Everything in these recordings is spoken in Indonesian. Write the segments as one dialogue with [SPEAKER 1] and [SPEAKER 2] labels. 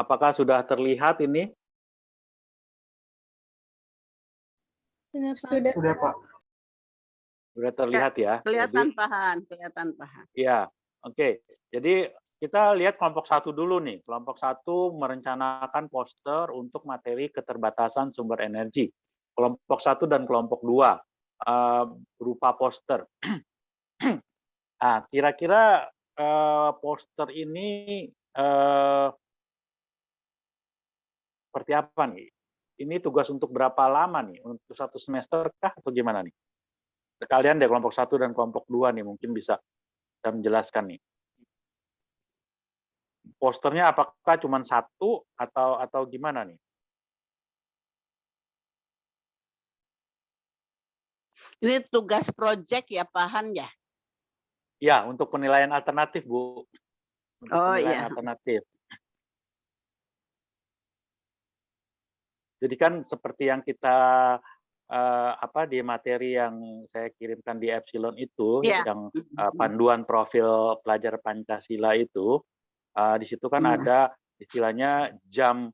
[SPEAKER 1] Apakah sudah terlihat ini?
[SPEAKER 2] Sudah, Pak.
[SPEAKER 1] Sudah terlihat ya?
[SPEAKER 3] Kelihatan Pahan, kelihatan Pahan.
[SPEAKER 1] Ya, oke. Jadi kita lihat kelompok 1 dulu nih. Kelompok 1 merencanakan poster untuk materi keterbatasan sumber energi. Kelompok 1 dan kelompok 2 berupa poster. Nah, kira-kira poster ini seperti apa nih? Ini tugas untuk berapa lama nih? Untuk 1 semester kah atau gimana nih? Kalian deh kelompok 1 dan kelompok 2 nih mungkin bisa menjelaskan nih. Posternya apakah cuma 1 atau gimana nih?
[SPEAKER 3] Ini tugas proyek ya Pahan ya?
[SPEAKER 1] Ya, untuk penilaian alternatif, Bu. Untuk penilaian alternatif. Jadi kan seperti yang kita di materi yang saya kirimkan di Epsilon itu, yang panduan profil pelajar Pancasila itu, di situ kan ada istilahnya jam,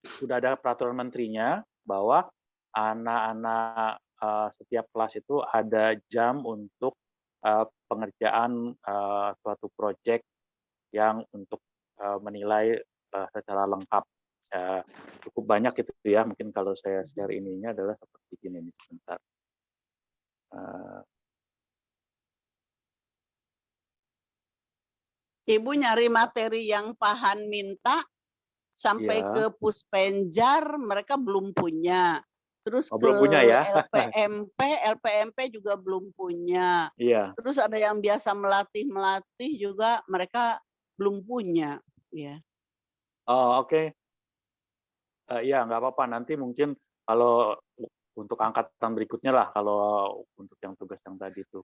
[SPEAKER 1] sudah ada peraturan menterinya bahwa anak-anak setiap kelas itu ada jam untuk pengerjaan suatu proyek yang untuk menilai secara lengkap. Cukup banyak itu ya, mungkin kalau saya share ininya adalah seperti ini nih, sebentar.
[SPEAKER 3] Ibu nyari materi yang Pahan minta sampai ke Puspenjar mereka belum punya. Terus ke
[SPEAKER 1] belum punya ya?
[SPEAKER 3] LPMP juga belum punya.
[SPEAKER 1] Iya.
[SPEAKER 3] Terus ada yang biasa melatih juga mereka belum punya. Ya.
[SPEAKER 1] Oh, oke. Iya, nggak apa-apa. Nanti mungkin kalau untuk angkatan berikutnya lah, kalau untuk yang tugas yang tadi itu.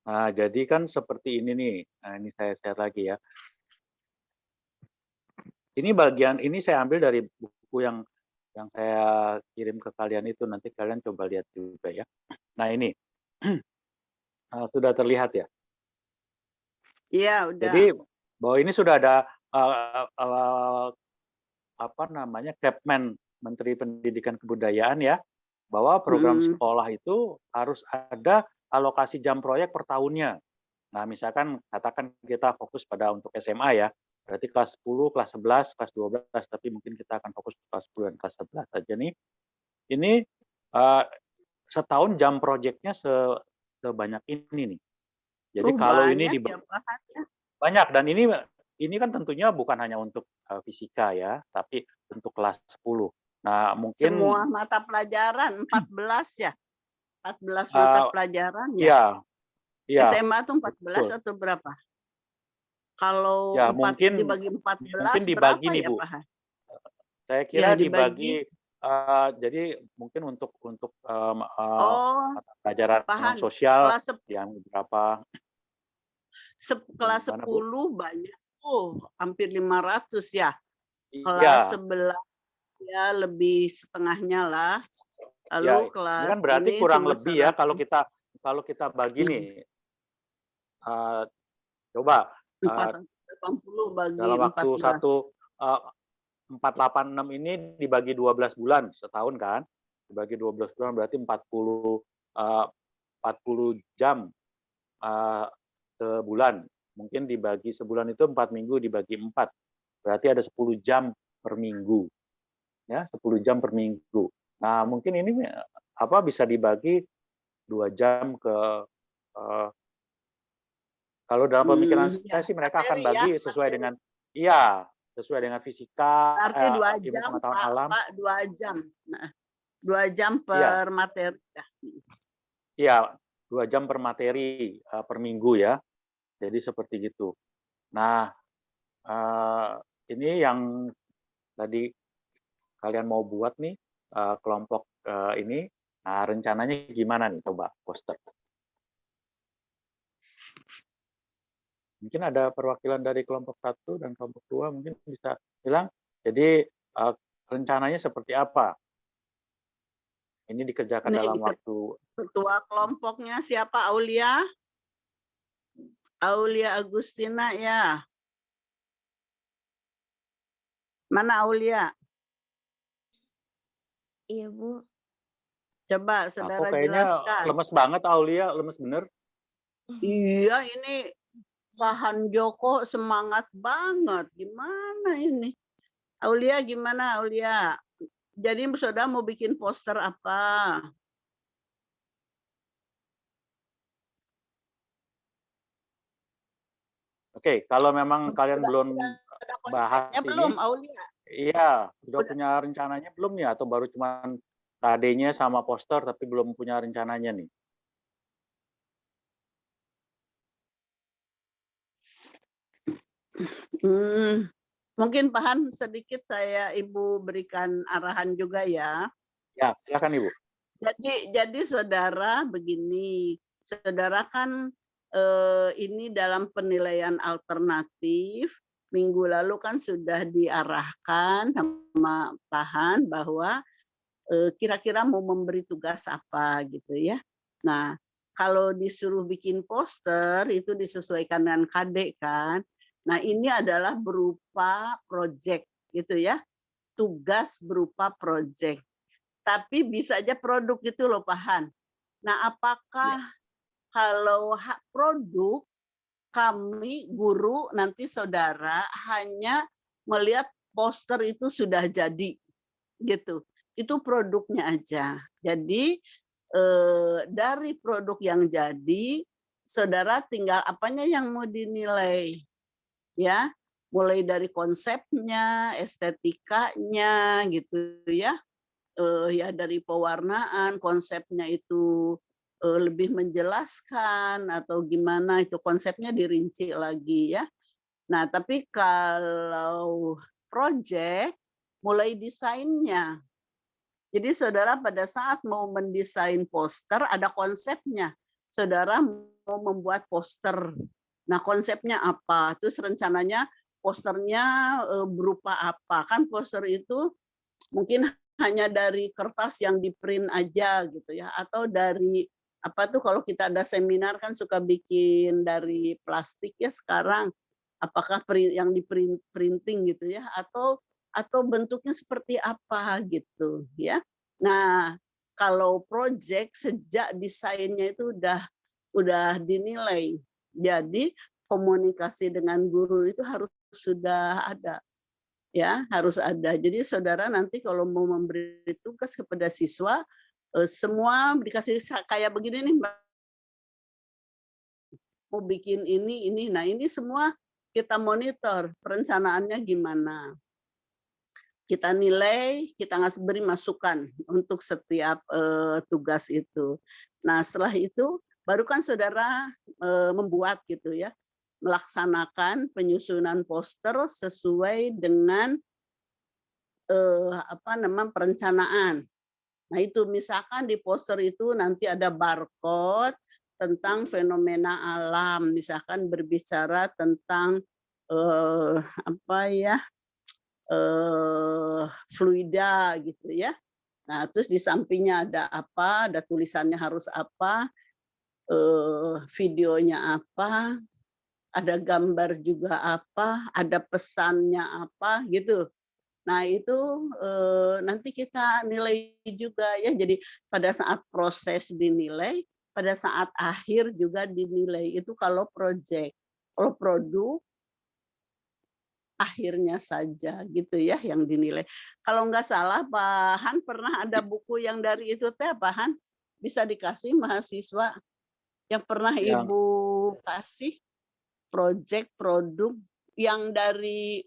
[SPEAKER 1] Nah, jadi kan seperti ini nih. Nah, ini saya share lagi ya. Ini bagian ini saya ambil dari buku yang saya kirim ke kalian itu. Nanti kalian coba lihat juga ya. Nah, ini sudah terlihat ya?
[SPEAKER 3] Iya, udah.
[SPEAKER 1] Jadi bahwa ini sudah ada Kepmen Menteri Pendidikan Kebudayaan ya, bahwa program sekolah itu harus ada alokasi jam proyek per tahunnya. Nah, misalkan katakan kita fokus pada untuk SMA ya, berarti kelas 10, kelas 11, kelas 12, tapi mungkin kita akan fokus kelas 10 dan kelas 11 saja nih. Ini setahun jam proyeknya sebanyak ini nih. Jadi kalau ini banyak, dan ini kan tentunya bukan hanya untuk fisika ya, tapi untuk kelas 10. Nah, mungkin
[SPEAKER 3] semua mata pelajaran 14 ya. 14 mata pelajaran ya.
[SPEAKER 1] Iya.
[SPEAKER 3] SMA tuh 14 atau berapa? Kalau
[SPEAKER 1] ya, mungkin
[SPEAKER 3] dibagi 14
[SPEAKER 1] mungkin dibagi
[SPEAKER 3] berapa
[SPEAKER 1] nih,
[SPEAKER 3] ya,
[SPEAKER 1] Bu.
[SPEAKER 3] Pak?
[SPEAKER 1] Saya kira dibagi jadi mungkin untuk pelajaran sosial yang berapa?
[SPEAKER 3] Kelas 10 banyak hampir 500 ya. Kelas 11 ya lebih setengahnya lah. Lalu kelas
[SPEAKER 1] ini kan berarti
[SPEAKER 3] ini
[SPEAKER 1] kurang lebih ya kalau kita bagi nih. Coba
[SPEAKER 3] 480 bagi
[SPEAKER 1] dalam waktu
[SPEAKER 3] 14.
[SPEAKER 1] 486 ini dibagi 12 bulan setahun kan? Dibagi 12 bulan berarti 40 jam sebulan. Mungkin dibagi sebulan itu 4 minggu dibagi 4. Berarti ada 10 jam per minggu. Ya, 10 jam per minggu. Nah, mungkin ini bisa dibagi 2 jam ke kalau dalam pemikiran saya sih mereka akan bagi sesuai dengan sesuai dengan fisika,
[SPEAKER 3] arti 2
[SPEAKER 1] ilmu
[SPEAKER 3] jam,
[SPEAKER 1] pengetahuan alam.
[SPEAKER 3] Pak, 2 jam. Nah, 2 jam per materi.
[SPEAKER 1] Iya, 2 jam per materi per minggu ya. Jadi seperti gitu. Nah, ini yang tadi kalian mau buat nih kelompok ini. Nah, rencananya gimana nih? Coba poster. Mungkin ada perwakilan dari kelompok 1 dan kelompok 2 mungkin bisa bilang. Jadi rencananya seperti apa? Ini dikerjakan dalam waktu.
[SPEAKER 3] Ketua kelompoknya siapa, Aulia? Aulia Agustina ya. Mana Aulia?
[SPEAKER 2] Iya, Bu.
[SPEAKER 3] Coba
[SPEAKER 1] Aku
[SPEAKER 3] saudara
[SPEAKER 1] kayaknya
[SPEAKER 3] jelaskan.
[SPEAKER 1] lemes banget Aulia, lemes bener.
[SPEAKER 3] Iya, ini Pahan Joko semangat banget. Gimana ini? Aulia gimana Aulia? Jadi saudara mau bikin poster apa?
[SPEAKER 1] Oke, kalau memang kalian belum
[SPEAKER 3] Ada
[SPEAKER 1] bahas
[SPEAKER 3] konsepnya
[SPEAKER 1] ini,
[SPEAKER 3] belum Aulia?
[SPEAKER 1] iya, udah
[SPEAKER 3] Udah.
[SPEAKER 1] punya rencananya belum nih atau baru cuman KD-nya sama poster tapi belum punya rencananya nih?
[SPEAKER 3] Mungkin Pahan sedikit saya Ibu berikan arahan juga ya.
[SPEAKER 1] Ya, silakan Ibu.
[SPEAKER 3] Jadi saudara begini, saudara kan ini dalam penilaian alternatif minggu lalu kan sudah diarahkan sama Pahan bahwa kira-kira mau memberi tugas apa gitu ya. Nah, kalau disuruh bikin poster itu disesuaikan dengan KD kan. Nah, ini adalah berupa project gitu ya. Tugas berupa project. Tapi bisa aja produk gitu loh, Pahan. Nah, apakah kalau produk kami guru nanti saudara hanya melihat poster itu sudah jadi gitu. Itu produknya aja. Jadi dari produk yang jadi saudara tinggal apanya yang mau dinilai ya, mulai dari konsepnya, estetikanya gitu ya. Ya dari pewarnaan konsepnya itu lebih menjelaskan atau gimana itu konsepnya dirinci lagi ya. Nah, tapi kalau project mulai desainnya. Jadi saudara pada saat mau mendesain poster ada konsepnya. Saudara mau membuat poster. Nah, konsepnya apa? Terus rencananya posternya berupa apa? Kan poster itu mungkin hanya dari kertas yang di-print aja gitu ya, atau dari apa tuh kalau kita ada seminar kan suka bikin dari plastik ya sekarang. Apakah yang di-printing gitu ya, atau bentuknya seperti apa gitu ya. Nah, kalau project sejak desainnya itu udah dinilai. Jadi komunikasi dengan guru itu harus sudah ada ya, harus ada. Jadi saudara nanti kalau mau memberi tugas kepada siswa semua dikasih kayak begini nih Mbak, mau bikin ini. Nah, ini semua kita monitor perencanaannya gimana. Kita nilai, kita beri masukan untuk setiap tugas itu. Nah, setelah itu baru kan saudara membuat gitu ya, melaksanakan penyusunan poster sesuai dengan perencanaan. Nah, itu misalkan di poster itu nanti ada barcode tentang fenomena alam, misalkan berbicara tentang fluida gitu ya. Nah, terus di sampingnya ada apa, ada tulisannya harus apa, videonya apa, ada gambar juga apa, ada pesannya apa gitu. Nah, itu nanti kita nilai juga ya. Jadi pada saat proses dinilai, pada saat akhir juga dinilai. Itu kalau project. Kalau produk akhirnya saja gitu ya yang dinilai. Kalau nggak salah Pak Han pernah ada buku yang dari itu teh Pak Han bisa dikasih mahasiswa yang pernah
[SPEAKER 1] Yang
[SPEAKER 3] Ibu kasih project produk yang dari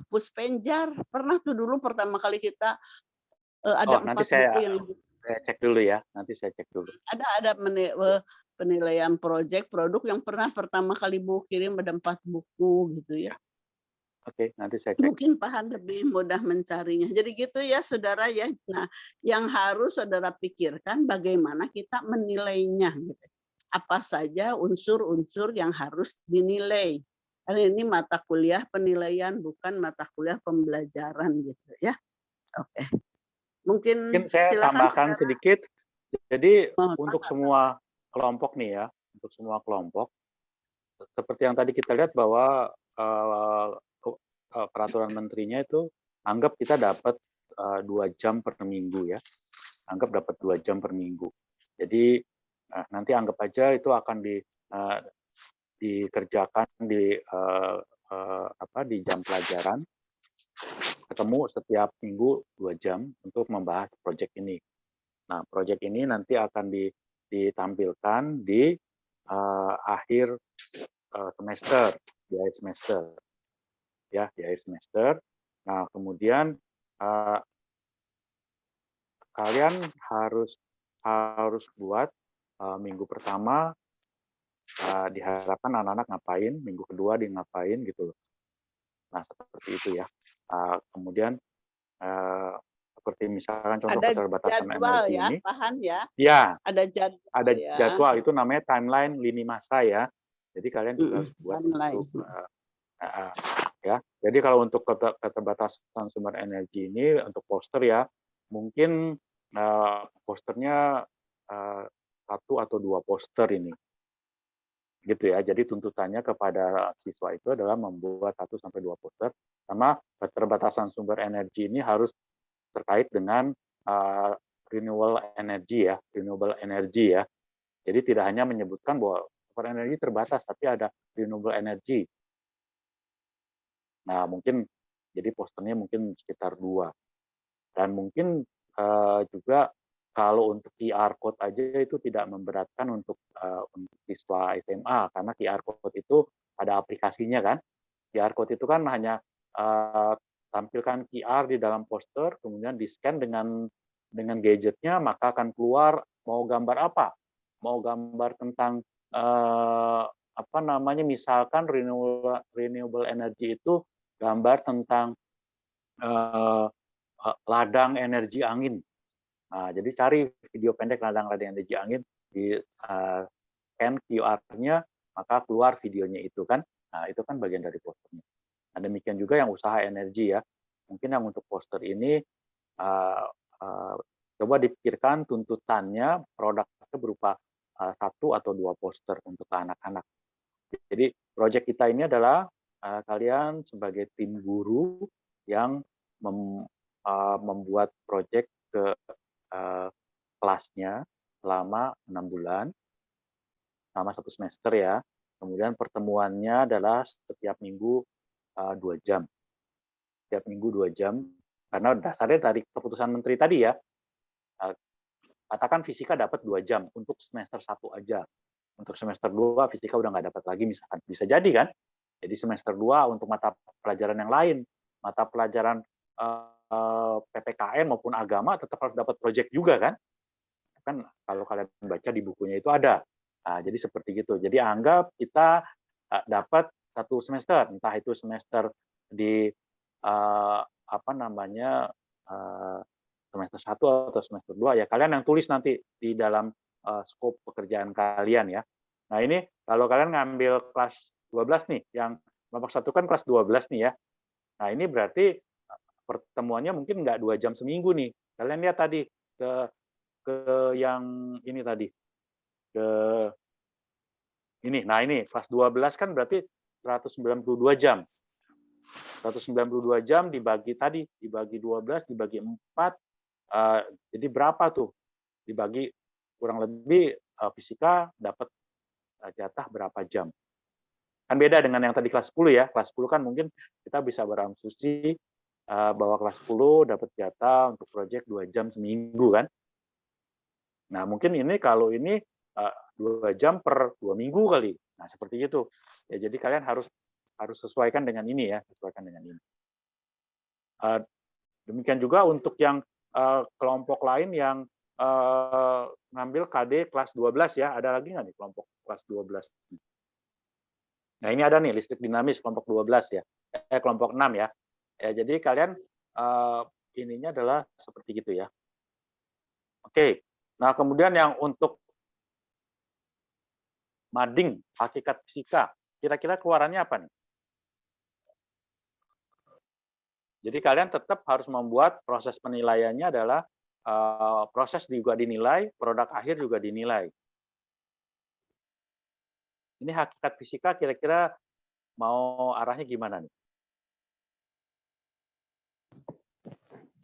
[SPEAKER 3] Puspenjar pernah tuh dulu pertama kali kita ada
[SPEAKER 1] nanti
[SPEAKER 3] 4 buku yang
[SPEAKER 1] saya cek dulu ya. Nanti saya cek dulu.
[SPEAKER 3] ada penilaian project produk yang pernah pertama kali Bu kirim ada 4 buku gitu ya.
[SPEAKER 1] Oke, nanti saya cek.
[SPEAKER 3] Mungkin Pahan lebih mudah mencarinya. Jadi gitu ya saudara ya. Nah, yang harus saudara pikirkan bagaimana kita menilainya gitu. Apa saja unsur-unsur yang harus dinilai. Karena ini mata kuliah penilaian bukan mata kuliah pembelajaran gitu ya. Oke. Mungkin
[SPEAKER 1] saya
[SPEAKER 3] silakan
[SPEAKER 1] tambahkan
[SPEAKER 3] saudara.
[SPEAKER 1] sedikit. Jadi
[SPEAKER 3] Oh,
[SPEAKER 1] untuk semua kelompok nih ya, untuk semua kelompok. Seperti yang tadi kita lihat bahwa peraturan menterinya itu anggap kita dapat 2 jam per minggu ya, anggap dapat 2 jam per minggu. Jadi nanti anggap aja itu akan dikerjakan di jam pelajaran, ketemu setiap minggu 2 jam untuk membahas proyek ini. Nah, proyek ini nanti akan ditampilkan di akhir semester, di akhir semester, ya, di akhir semester. Nah, kemudian kalian harus buat minggu pertama diharapkan anak-anak ngapain, minggu kedua dia ngapain gitu loh. Nah, seperti itu ya. Kemudian seperti misalkan contoh
[SPEAKER 3] Ada
[SPEAKER 1] keterbatasan
[SPEAKER 3] jadwal
[SPEAKER 1] energi
[SPEAKER 3] ya,
[SPEAKER 1] ini.
[SPEAKER 3] Pahan ya?
[SPEAKER 1] Ya,
[SPEAKER 3] Ada jadwal
[SPEAKER 1] ada
[SPEAKER 3] ya.
[SPEAKER 1] jadwal, itu namanya timeline lini masa ya. Jadi kalian juga harus buat
[SPEAKER 3] timeline.
[SPEAKER 1] untuk ya. Jadi kalau untuk keterbatasan sumber energi ini untuk poster ya, mungkin posternya 1 atau 2 poster ini. Gitu ya. Jadi tuntutannya kepada siswa itu adalah membuat 1 sampai 2 poster, sama keterbatasan sumber energi ini harus terkait dengan renewable energy ya. Jadi tidak hanya menyebutkan bahwa sumber energi terbatas, tapi ada renewable energy. Nah, mungkin jadi posternya mungkin sekitar 2. Dan mungkin juga kalau untuk QR code aja itu tidak memberatkan untuk siswa SMA, karena QR code itu ada aplikasinya kan. QR code itu kan hanya tampilkan QR di dalam poster, kemudian di-scan dengan gadgetnya, maka akan keluar mau gambar apa. Mau gambar tentang misalkan renewable energy itu gambar tentang ladang energi angin. Nah, jadi cari video pendek ladang energi angin, di scan QR-nya, maka keluar videonya itu kan. Nah, itu kan bagian dari posternya. Nah, demikian juga yang usaha energi ya. Mungkin yang untuk poster ini coba dipikirkan tuntutannya produknya berupa 1 atau 2 poster untuk anak-anak. Jadi proyek kita ini adalah kalian sebagai tim guru yang membuat proyek ke kelasnya selama 6 bulan, selama 1 semester ya. Kemudian pertemuannya adalah setiap minggu 2 jam. Setiap minggu 2 jam, karena dasarnya dari keputusan menteri tadi ya. Katakan fisika dapat 2 jam untuk semester 1 aja. Untuk semester 2 fisika udah nggak dapat lagi misalkan. Bisa jadi kan? Jadi semester 2 untuk mata pelajaran yang lain, mata pelajaran PPKN maupun agama tetap harus dapat proyek juga kan? Kan kalau kalian baca di bukunya itu ada. Nah, jadi seperti gitu. Jadi anggap kita dapat 1 semester, entah itu semester di semester 1 atau semester 2 ya, kalian yang tulis nanti di dalam skop pekerjaan kalian ya. Nah, ini kalau kalian ngambil kelas 12 nih, yang kelompok 1 kan kelas 12 nih ya. Nah, ini berarti pertemuannya mungkin nggak 2 jam seminggu nih. Kalian lihat tadi ke yang ini tadi, ke ini. Nah, ini kelas 12 kan berarti 192 jam. 192 jam dibagi 12, dibagi 4, jadi berapa tuh? Dibagi kurang lebih fisika dapat jatah berapa jam. Kan beda dengan yang tadi kelas 10 ya. Kelas 10 kan mungkin kita bisa berasumsi bahwa kelas 10 dapat jatah untuk proyek 2 jam seminggu kan. Nah, mungkin ini kalau ini 2 jam per 2 minggu kali. Nah, seperti itu. Ya, jadi kalian harus sesuaikan dengan ini ya, sesuaikan dengan ini. Demikian juga untuk yang kelompok lain yang ngambil KD kelas 12 ya. Ada lagi nggak nih kelompok kelas 12? Nah, ini ada nih listrik dinamis kelompok 12 ya. Kelompok 6 ya. Ya, jadi kalian ininya adalah seperti gitu ya. Oke. Nah, kemudian yang untuk mading hakikat fisika, kira-kira keluarannya apa nih? Jadi kalian tetap harus membuat proses penilaiannya adalah proses juga dinilai, produk akhir juga dinilai. Ini hakikat fisika kira-kira mau arahnya gimana nih?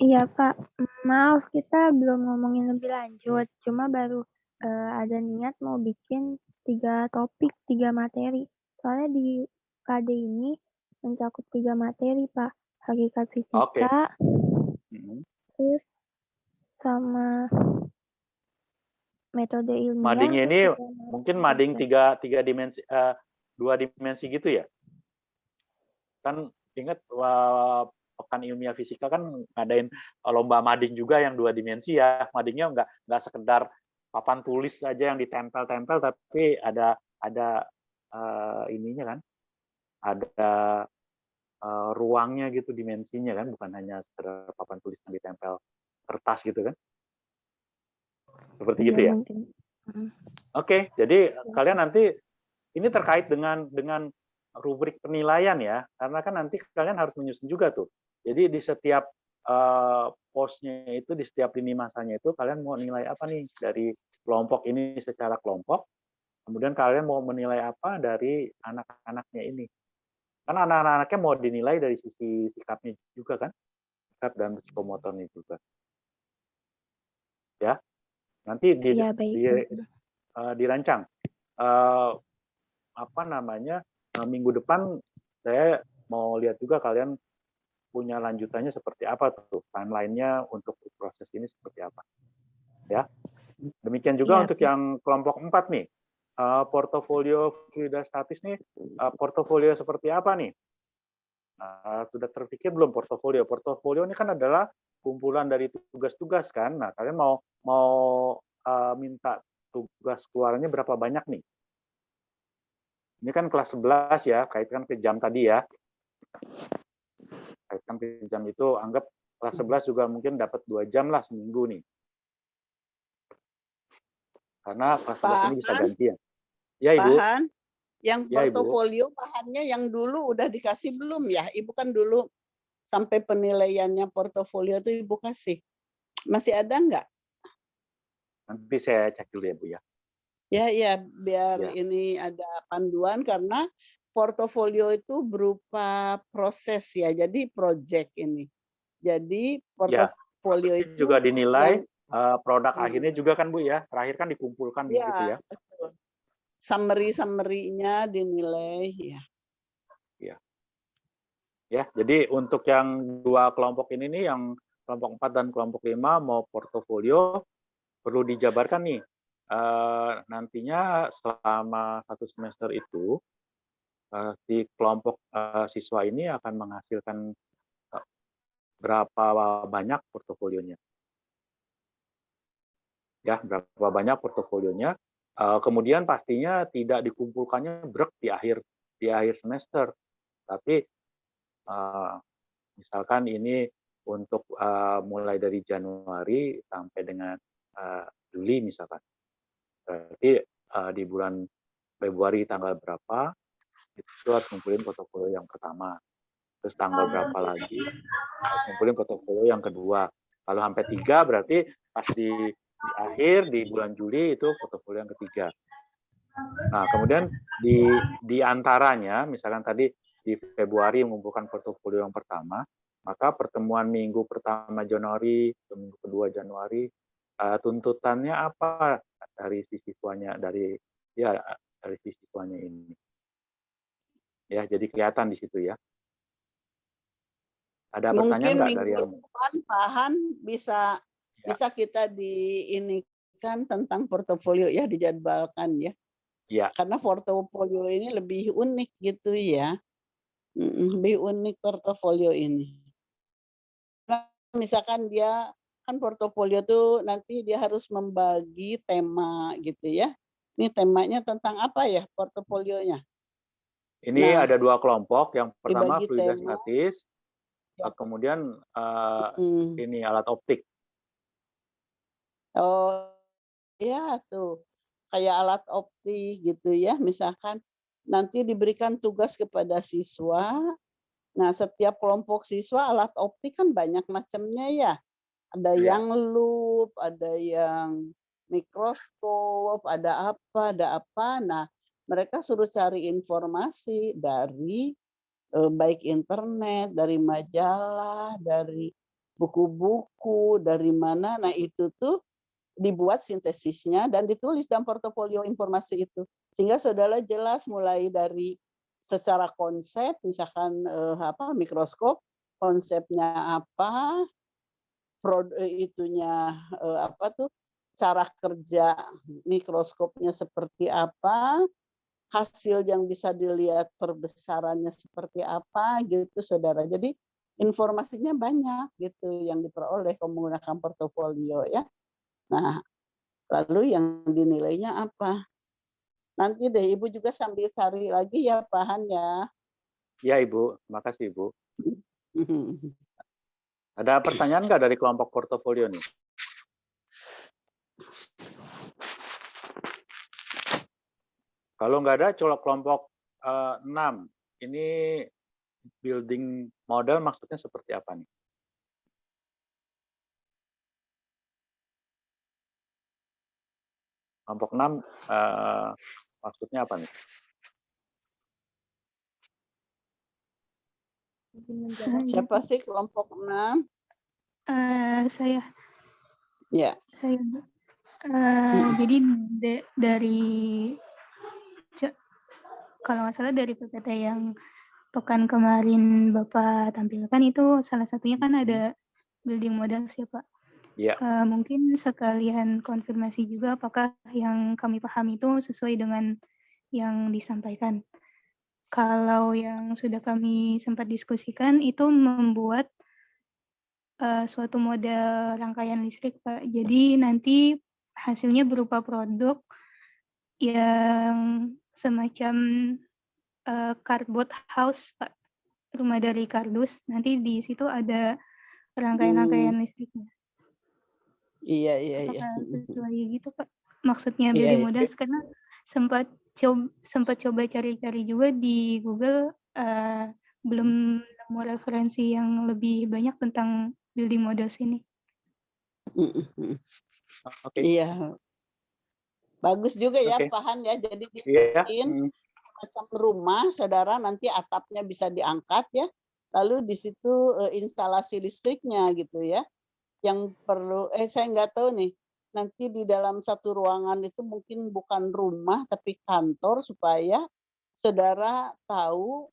[SPEAKER 2] Iya Pak, maaf kita belum ngomongin lebih lanjut, cuma baru ada niat mau bikin 3 topik, 3 materi. Soalnya di KD ini mencakup 3 materi Pak, hakikat
[SPEAKER 1] Oke.
[SPEAKER 2] fisika,
[SPEAKER 1] Mhm.
[SPEAKER 2] terus sama metode ilmiah.
[SPEAKER 1] Madingnya ini
[SPEAKER 2] terus
[SPEAKER 1] mungkin mading tiga dimensi, 2 dimensi gitu ya? Kan ingat pekan ilmiah fisika kan ngadain lomba mading juga yang 2 dimensi ya. Madingnya nggak sekedar papan tulis saja yang ditempel-tempel, tapi ada ininya kan, ada ruangnya gitu, dimensinya kan, bukan hanya sekedar papan tulis yang ditempel kertas gitu kan. Seperti gitu ya?
[SPEAKER 2] mungkin.
[SPEAKER 1] Oke, jadi kalian nanti ini terkait dengan rubrik penilaian ya, karena kan nanti kalian harus menyusun juga tuh. Jadi di setiap posnya itu, di setiap lini masanya itu, kalian mau nilai apa nih dari kelompok ini secara kelompok, kemudian kalian mau menilai apa dari anak-anaknya ini. Kan anak-anaknya mau dinilai dari sisi sikapnya juga kan, sikap dan psikomotornya juga. Ya, nanti
[SPEAKER 2] Iya, baik.
[SPEAKER 1] dirancang. Apa namanya, minggu depan saya mau lihat juga kalian punya lanjutannya seperti apa tuh, timeline-nya untuk proses ini seperti apa, ya. Demikian juga
[SPEAKER 2] Iya,
[SPEAKER 1] untuk
[SPEAKER 2] baik.
[SPEAKER 1] yang kelompok 4 nih, portofolio fluida statis nih, portofolio seperti apa nih? Sudah terpikir belum portofolio? Portofolio ini kan adalah kumpulan dari tugas-tugas kan. Nah, kalian mau minta tugas keluarannya berapa banyak nih? Ini kan kelas 11 ya, kaitkan ke jam tadi ya. Kaitkan ke jam itu, anggap kelas 11 juga mungkin dapat 2 jam lah seminggu nih. Karena kelas 11 ini bisa gantian. Ya, Ibu.
[SPEAKER 3] Bahan yang
[SPEAKER 1] Ya, Ibu.
[SPEAKER 3] portofolio bahannya yang dulu udah dikasih belum ya? Ibu kan dulu sampai penilaiannya portofolio itu Ibu kasih. Masih ada nggak?
[SPEAKER 1] Nanti saya cek dulu ya, Bu ya.
[SPEAKER 3] Ya, biar
[SPEAKER 1] Ya.
[SPEAKER 3] ini ada panduan karena portofolio itu berupa proses ya, jadi project ini. Jadi
[SPEAKER 1] Ya.
[SPEAKER 3] portofolio itu
[SPEAKER 1] juga dinilai
[SPEAKER 3] yang
[SPEAKER 1] produk akhirnya juga kan Bu ya. Terakhir kan dikumpulkan gitu ya.
[SPEAKER 3] betul. Summary-nya dinilai ya.
[SPEAKER 1] Ya. Ya, jadi untuk yang 2 kelompok ini nih, yang kelompok 4 dan kelompok 5 mau portofolio, perlu dijabarkan nih, nantinya selama 1 semester itu, si kelompok siswa ini akan menghasilkan berapa banyak portofolionya. Ya, berapa banyak portofolionya, kemudian pastinya tidak dikumpulkannya brek di akhir semester, tapi misalkan ini untuk mulai dari Januari sampai dengan Juli misalkan. Berarti di bulan Februari tanggal berapa itu harus ngumpulin portofolio yang pertama. Terus tanggal berapa lagi harus ngumpulin portofolio yang kedua. Kalau sampai 3 berarti pas di akhir di bulan Juli itu portofolio yang ketiga. Nah, kemudian di antaranya misalkan tadi di Februari mengumpulkan portofolio yang pertama, maka pertemuan minggu pertama Januari, minggu kedua Januari, tuntutannya apa dari si siswanya, dari si siswanya ini. Ya, jadi kelihatan di situ ya. Ada pertanyaan
[SPEAKER 3] Mungkin
[SPEAKER 1] nggak dari
[SPEAKER 3] minggu
[SPEAKER 1] yang
[SPEAKER 3] depan bahan bisa kita diinikan tentang portofolio ya, dijadwalkan ya.
[SPEAKER 1] Ya.
[SPEAKER 3] Karena portofolio ini lebih unik gitu ya. Lebih unik portofolio ini. Nah, misalkan dia kan portofolio tuh nanti dia harus membagi tema gitu ya. Ini temanya tentang apa ya portofolionya?
[SPEAKER 1] Ini
[SPEAKER 3] Nah,
[SPEAKER 1] ada 2 kelompok. Yang pertama
[SPEAKER 3] dibagi
[SPEAKER 1] fluida
[SPEAKER 3] tema.
[SPEAKER 1] statis,
[SPEAKER 3] Ya.
[SPEAKER 1] kemudian ini alat optik.
[SPEAKER 3] Oh, ya tuh. Kayak alat optik gitu ya, misalkan nanti diberikan tugas kepada siswa. Nah, setiap kelompok siswa alat optik kan banyak macamnya ya. Ada
[SPEAKER 1] Iya.
[SPEAKER 3] yang loop, ada yang mikroskop, ada apa. Nah, mereka suruh cari informasi dari baik internet, dari majalah, dari buku-buku, dari mana. Nah itu tuh dibuat sintesisnya dan ditulis dalam portofolio informasi itu. Sehingga saudara jelas mulai dari secara konsep, misalkan mikroskop, konsepnya apa, cara kerja mikroskopnya seperti apa, hasil yang bisa dilihat perbesarannya seperti apa gitu saudara. Jadi informasinya banyak gitu yang diperoleh menggunakan portofolio ya. Nah, lalu yang dinilainya apa? Nanti deh Ibu juga sambil cari lagi ya Pak Han ya.
[SPEAKER 1] Ya Ibu, terima kasih Ibu. Ada pertanyaan nggak dari kelompok portofolio nih? Kalau nggak ada, kelompok 6. Ini building model maksudnya seperti apa nih? Kelompok 6 maksudnya apa nih?
[SPEAKER 3] Siapa sih kelompok 6?
[SPEAKER 2] Saya.
[SPEAKER 3] Ya.
[SPEAKER 2] Saya. Jadi dari kalau nggak salah dari PPT yang pekan kemarin Bapak tampilkan itu salah satunya kan ada building model sih Pak.
[SPEAKER 1] Ya.
[SPEAKER 2] Mungkin sekalian konfirmasi juga apakah yang kami pahami itu sesuai dengan yang disampaikan. Kalau yang sudah kami sempat diskusikan itu membuat suatu model rangkaian listrik Pak. Jadi nanti hasilnya berupa produk yang semacam cardboard house Pak, rumah dari kardus. Nanti di situ ada rangkaian-rangkaian listriknya.
[SPEAKER 3] Iya.
[SPEAKER 2] Apakah sesuai gitu Pak? Maksudnya building models karena sempat coba cari-cari juga di Google, belum nemu referensi yang lebih banyak tentang building models ini.
[SPEAKER 3] Iya. Bagus juga ya Pak Han ya. Jadi dibikin macam rumah, saudara, nanti atapnya bisa diangkat ya. Lalu di situ instalasi listriknya gitu ya. Yang perlu, saya nggak tahu nih, nanti di dalam satu ruangan itu mungkin bukan rumah tapi kantor supaya saudara tahu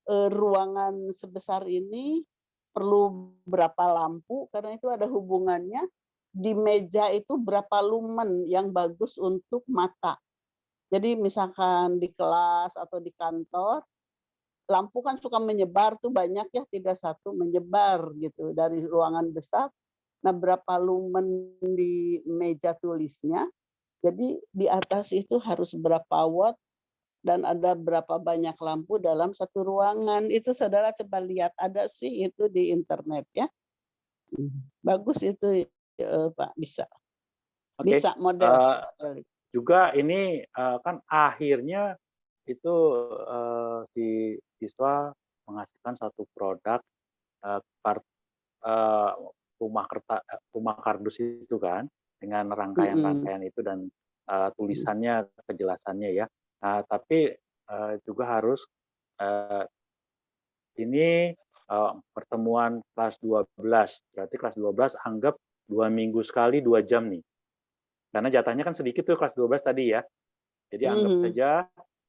[SPEAKER 3] ruangan sebesar ini perlu berapa lampu karena itu ada hubungannya di meja itu berapa lumen yang bagus untuk mata. Jadi misalkan di kelas atau di kantor lampu kan suka menyebar tuh banyak ya, tidak satu menyebar gitu dari ruangan besar. Nah, berapa lumen di meja tulisnya. Jadi di atas itu harus berapa watt dan ada berapa banyak lampu dalam satu ruangan. Itu saudara coba lihat, ada sih itu di internet ya. Bagus itu Pak, bisa. Bisa model.
[SPEAKER 1] Juga ini kan akhirnya itu si siswa menghasilkan satu produk rumah kardus itu kan dengan rangkaian-rangkaian itu dan tulisannya, penjelasannya ya. Tapi juga harus ini pertemuan kelas 12. Berarti kelas 12 anggap 2 minggu sekali 2 jam nih. Karena jatahnya kan sedikit tuh kelas 12 tadi ya. Jadi anggap saja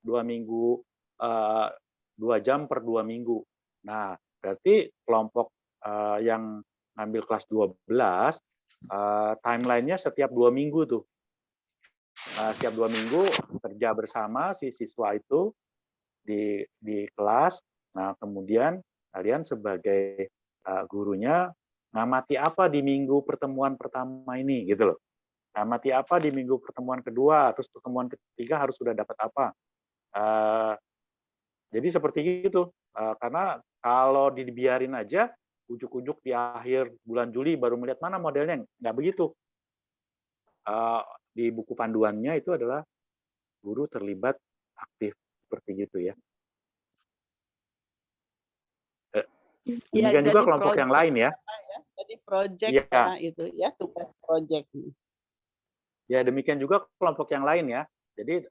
[SPEAKER 1] 2 minggu 2 jam per 2 minggu. Nah, berarti kelompok yang ngambil kelas 12 timeline-nya setiap 2 minggu tuh. Setiap 2 minggu kerja bersama si siswa itu di kelas. Nah, kemudian kalian sebagai gurunya ngamati apa di minggu pertemuan pertama ini gitu loh. Ngamati apa di minggu pertemuan kedua, terus pertemuan ketiga harus sudah dapat apa. Jadi seperti itu. Karena kalau dibiarin aja, ujuk-ujuk di akhir bulan Juli baru melihat mana modelnya, nggak begitu. Di buku panduannya itu adalah guru terlibat aktif seperti gitu ya. Demikian juga kelompok yang lain ya.
[SPEAKER 3] Jadi proyek itu ya, tugas proyek.
[SPEAKER 1] Ya demikian juga kelompok yang lain ya. Jadi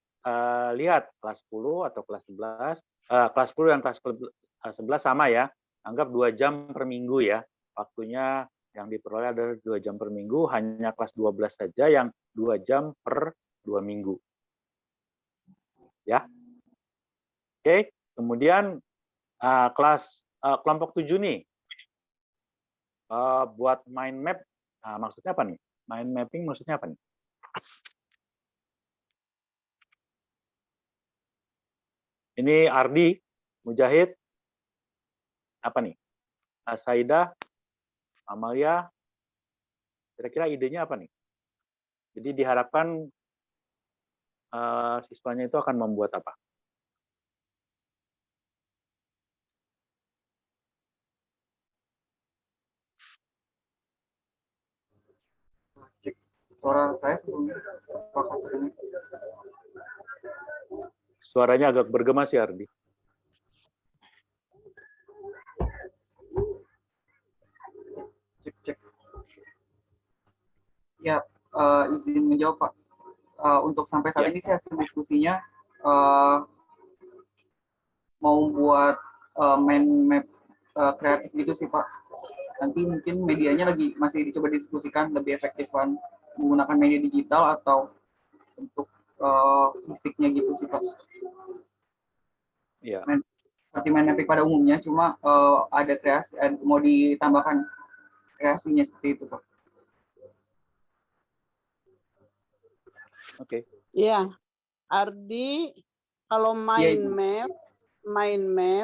[SPEAKER 1] lihat kelas 10 atau kelas 11, kelas 10 dan kelas 11 sama ya, anggap 2 jam per minggu ya. Waktunya yang diperoleh adalah 2 jam per minggu, hanya kelas 12 saja yang 2 jam per 2 minggu. Ya. Oke, kemudian kelas kelompok 7 nih. Buat mind map, maksudnya apa nih? Mind mapping maksudnya apa nih? Ini Ardi, Mujahid, apa nih? Saida, Amalia, kira-kira idenya apa nih? Jadi diharapkan siswanya itu akan membuat apa?
[SPEAKER 4] Cek suara saya sebelumnya.
[SPEAKER 1] Suaranya agak bergema sih Ardi.
[SPEAKER 4] Cek. Ya, izin menjawab Pak. Untuk sampai saat ini sih hasil diskusinya mau buat mind map kreatif gitu sih Pak. Nanti mungkin medianya masih dicoba didiskusikan lebih efektif kan menggunakan media digital atau untuk fisiknya gitu sih Pak.
[SPEAKER 1] Iya.
[SPEAKER 4] Seperti mind mapping pada umumnya, cuma ada kreasi, mau ditambahkan kreasinya seperti itu Pak.
[SPEAKER 1] Oke.
[SPEAKER 3] Iya, Ardi, kalau mind map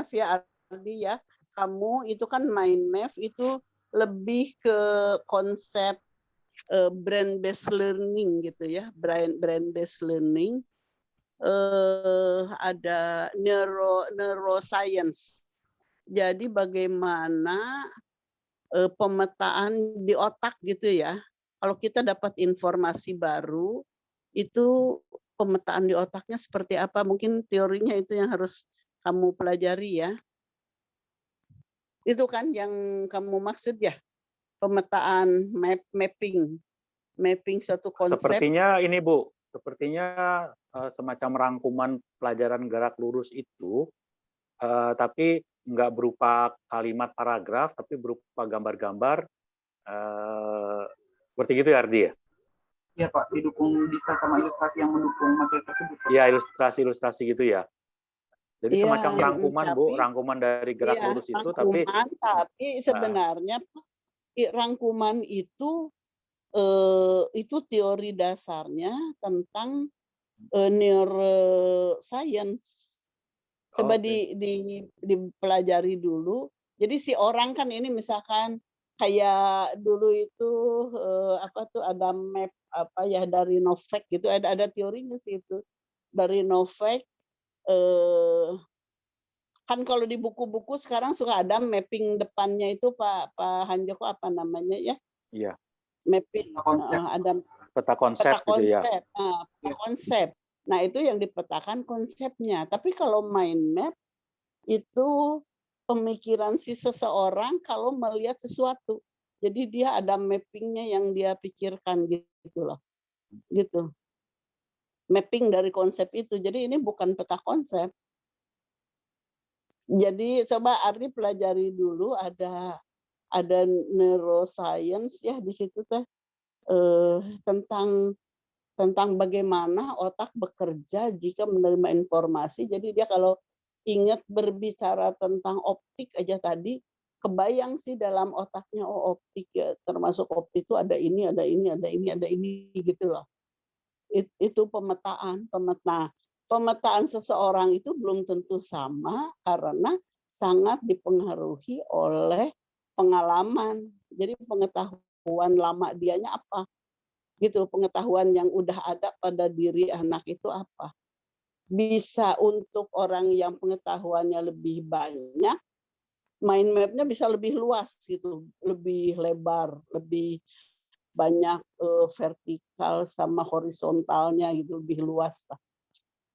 [SPEAKER 3] ya Ardi ya, kamu itu kan mind map itu lebih ke konsep brand based learning gitu ya, brand based learning. Ada neuroscience. Jadi bagaimana pemetaan di otak gitu ya. Kalau kita dapat informasi baru, itu pemetaan di otaknya seperti apa? Mungkin teorinya itu yang harus kamu pelajari ya. Itu kan yang kamu maksud ya? Pemetaan mapping suatu konsep.
[SPEAKER 1] Sepertinya ini Bu, sepertinya semacam rangkuman pelajaran gerak lurus itu, tapi nggak berupa kalimat paragraf, tapi berupa gambar-gambar, seperti gitu ya Ardi ya?
[SPEAKER 4] Iya Pak, didukung desain sama ilustrasi yang mendukung materi tersebut.
[SPEAKER 1] Iya, ilustrasi gitu ya. Jadi
[SPEAKER 3] ya,
[SPEAKER 1] semacam rangkuman Bu, rangkuman dari gerak lurus itu,
[SPEAKER 3] tapi sebenarnya rangkuman itu teori dasarnya tentang neuroscience. Coba dipelajari dulu. Jadi si orang kan ini misalkan kayak dulu itu ada map dari Novak gitu, ada teorinya sih itu. Dari Novak kan kalau di buku-buku sekarang suka ada mapping depannya itu Pak Hanjoko apa namanya ya?
[SPEAKER 1] Iya.
[SPEAKER 3] Mapping ada
[SPEAKER 1] peta konsep gitu ya.
[SPEAKER 3] Peta konsep. Nah, itu yang dipetakan konsepnya. Tapi kalau mind map itu pemikiran si seseorang kalau melihat sesuatu. Jadi dia ada mappingnya yang dia pikirkan gitu loh. Gitu. Mapping dari konsep itu. Jadi ini bukan peta konsep. Jadi coba Ardi pelajari dulu ada neuroscience ya di situ teh tentang bagaimana otak bekerja jika menerima informasi. Jadi dia kalau ingat berbicara tentang optik aja tadi, kebayang sih dalam otaknya, oh optik ya, termasuk optik itu ada ini, ada ini, ada ini, ada ini gitu loh. Itu pemetaan. Pemetaan seseorang itu belum tentu sama karena sangat dipengaruhi oleh pengalaman. Jadi pengetahuan lama dianya apa? Gitu, pengetahuan yang udah ada pada diri anak itu apa. Bisa untuk orang yang pengetahuannya lebih banyak, mind map-nya bisa lebih luas gitu, lebih lebar, lebih banyak vertikal sama horizontalnya gitu, lebih luas lah.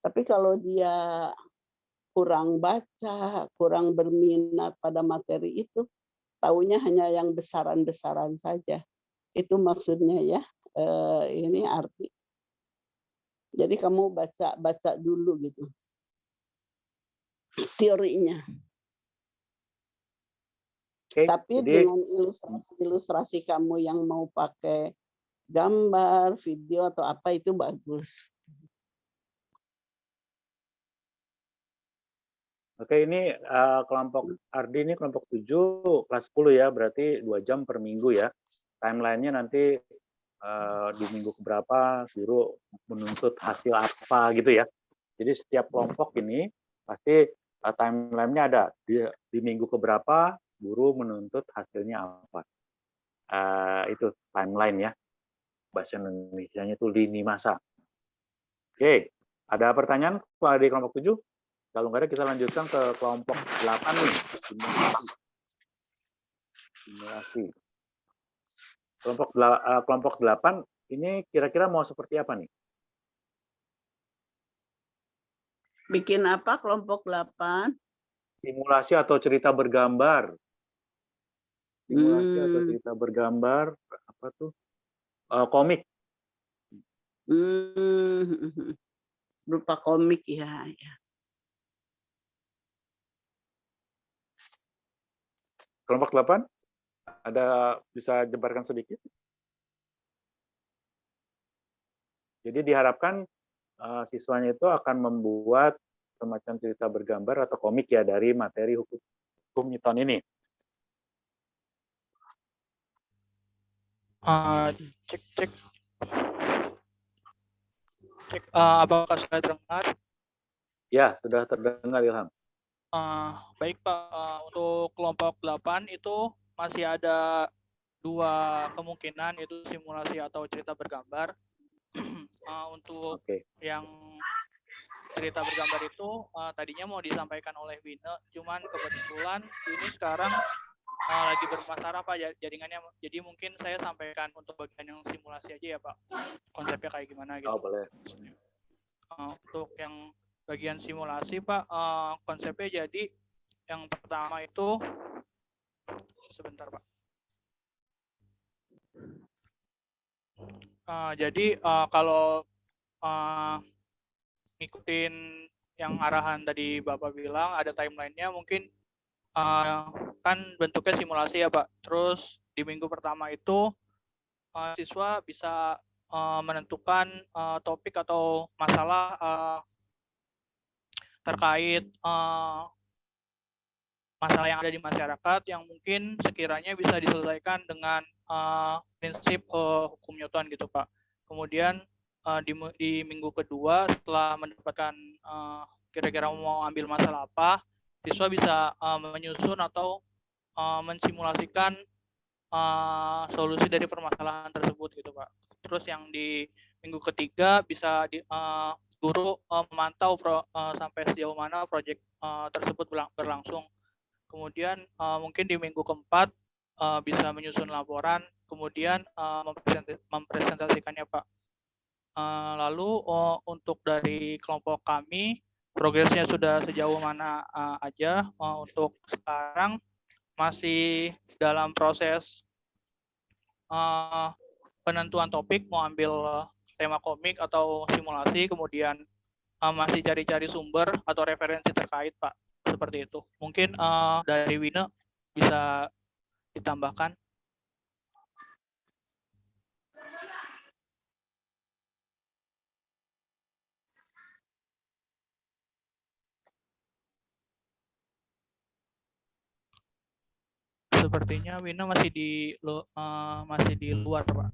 [SPEAKER 3] Tapi kalau dia kurang baca, kurang berminat pada materi itu, taunya hanya yang besaran-besaran saja. Itu maksudnya ya. Ini arti. Jadi kamu baca dulu gitu teorinya. Tapi dengan ilustrasi kamu yang mau pakai gambar, video atau apa itu bagus.
[SPEAKER 1] Oke, ini kelompok Ardi ini kelompok 7 kelas 10 ya, berarti 2 jam per minggu ya. Timeline-nya nanti di minggu keberapa guru menuntut hasil apa gitu ya. Jadi setiap kelompok ini pasti timeline-nya ada di minggu keberapa guru menuntut hasilnya apa. Itu timeline ya. Bahasa Indonesianya itu lini masa. Oke, ada pertanyaan di kelompok 7? Kalau nggak ada kita lanjutkan ke kelompok 8 nih. Simulasi. Kelompok 8 ini kira-kira mau seperti apa nih?
[SPEAKER 3] Bikin apa kelompok 8?
[SPEAKER 1] Simulasi atau cerita bergambar. Simulasi atau cerita bergambar, apa tuh? Komik.
[SPEAKER 3] Berupa komik ya.
[SPEAKER 1] Kelompok 8 ada bisa jabarkan sedikit? Jadi diharapkan siswanya itu akan membuat semacam cerita bergambar atau komik ya dari materi hukum Newton ini.
[SPEAKER 5] Cek. Apakah sudah terdengar?
[SPEAKER 1] Ya, sudah terdengar Ilham.
[SPEAKER 5] Baik Pak, untuk kelompok 8 itu masih ada 2 kemungkinan, yaitu simulasi atau cerita bergambar. Untuk yang cerita bergambar itu tadinya mau disampaikan oleh Wine, cuman kebetulan ini sekarang lagi bermasalah Pak jaringannya, jadi mungkin saya sampaikan untuk bagian yang simulasi aja ya Pak, konsepnya kayak gimana gitu.
[SPEAKER 1] Boleh.
[SPEAKER 5] Untuk yang bagian simulasi Pak, konsepnya jadi yang pertama itu sebentar Pak. Jadi kalau ngikutin yang arahan tadi Bapak bilang ada timelinenya, mungkin kan bentuknya simulasi ya Pak. Terus di minggu pertama itu siswa bisa menentukan topik atau masalah terkait masalah yang ada di masyarakat yang mungkin sekiranya bisa diselesaikan dengan prinsip hukum Newton gitu Pak. Kemudian di minggu kedua setelah mendapatkan kira-kira mau ambil masalah apa, siswa bisa menyusun atau mensimulasikan solusi dari permasalahan tersebut gitu Pak. Terus yang di minggu ketiga bisa guru memantau sampai sejauh mana proyek tersebut berlangsung. Kemudian mungkin di minggu keempat bisa menyusun laporan, kemudian mempresentasikannya Pak. Lalu untuk dari kelompok kami, progresnya sudah sejauh mana aja. Untuk sekarang masih dalam proses penentuan topik, mau ambil tema komik atau simulasi, kemudian masih cari-cari sumber atau referensi terkait Pak, seperti itu. Mungkin dari Wine bisa ditambahkan. Sepertinya Wina masih di luar Pak.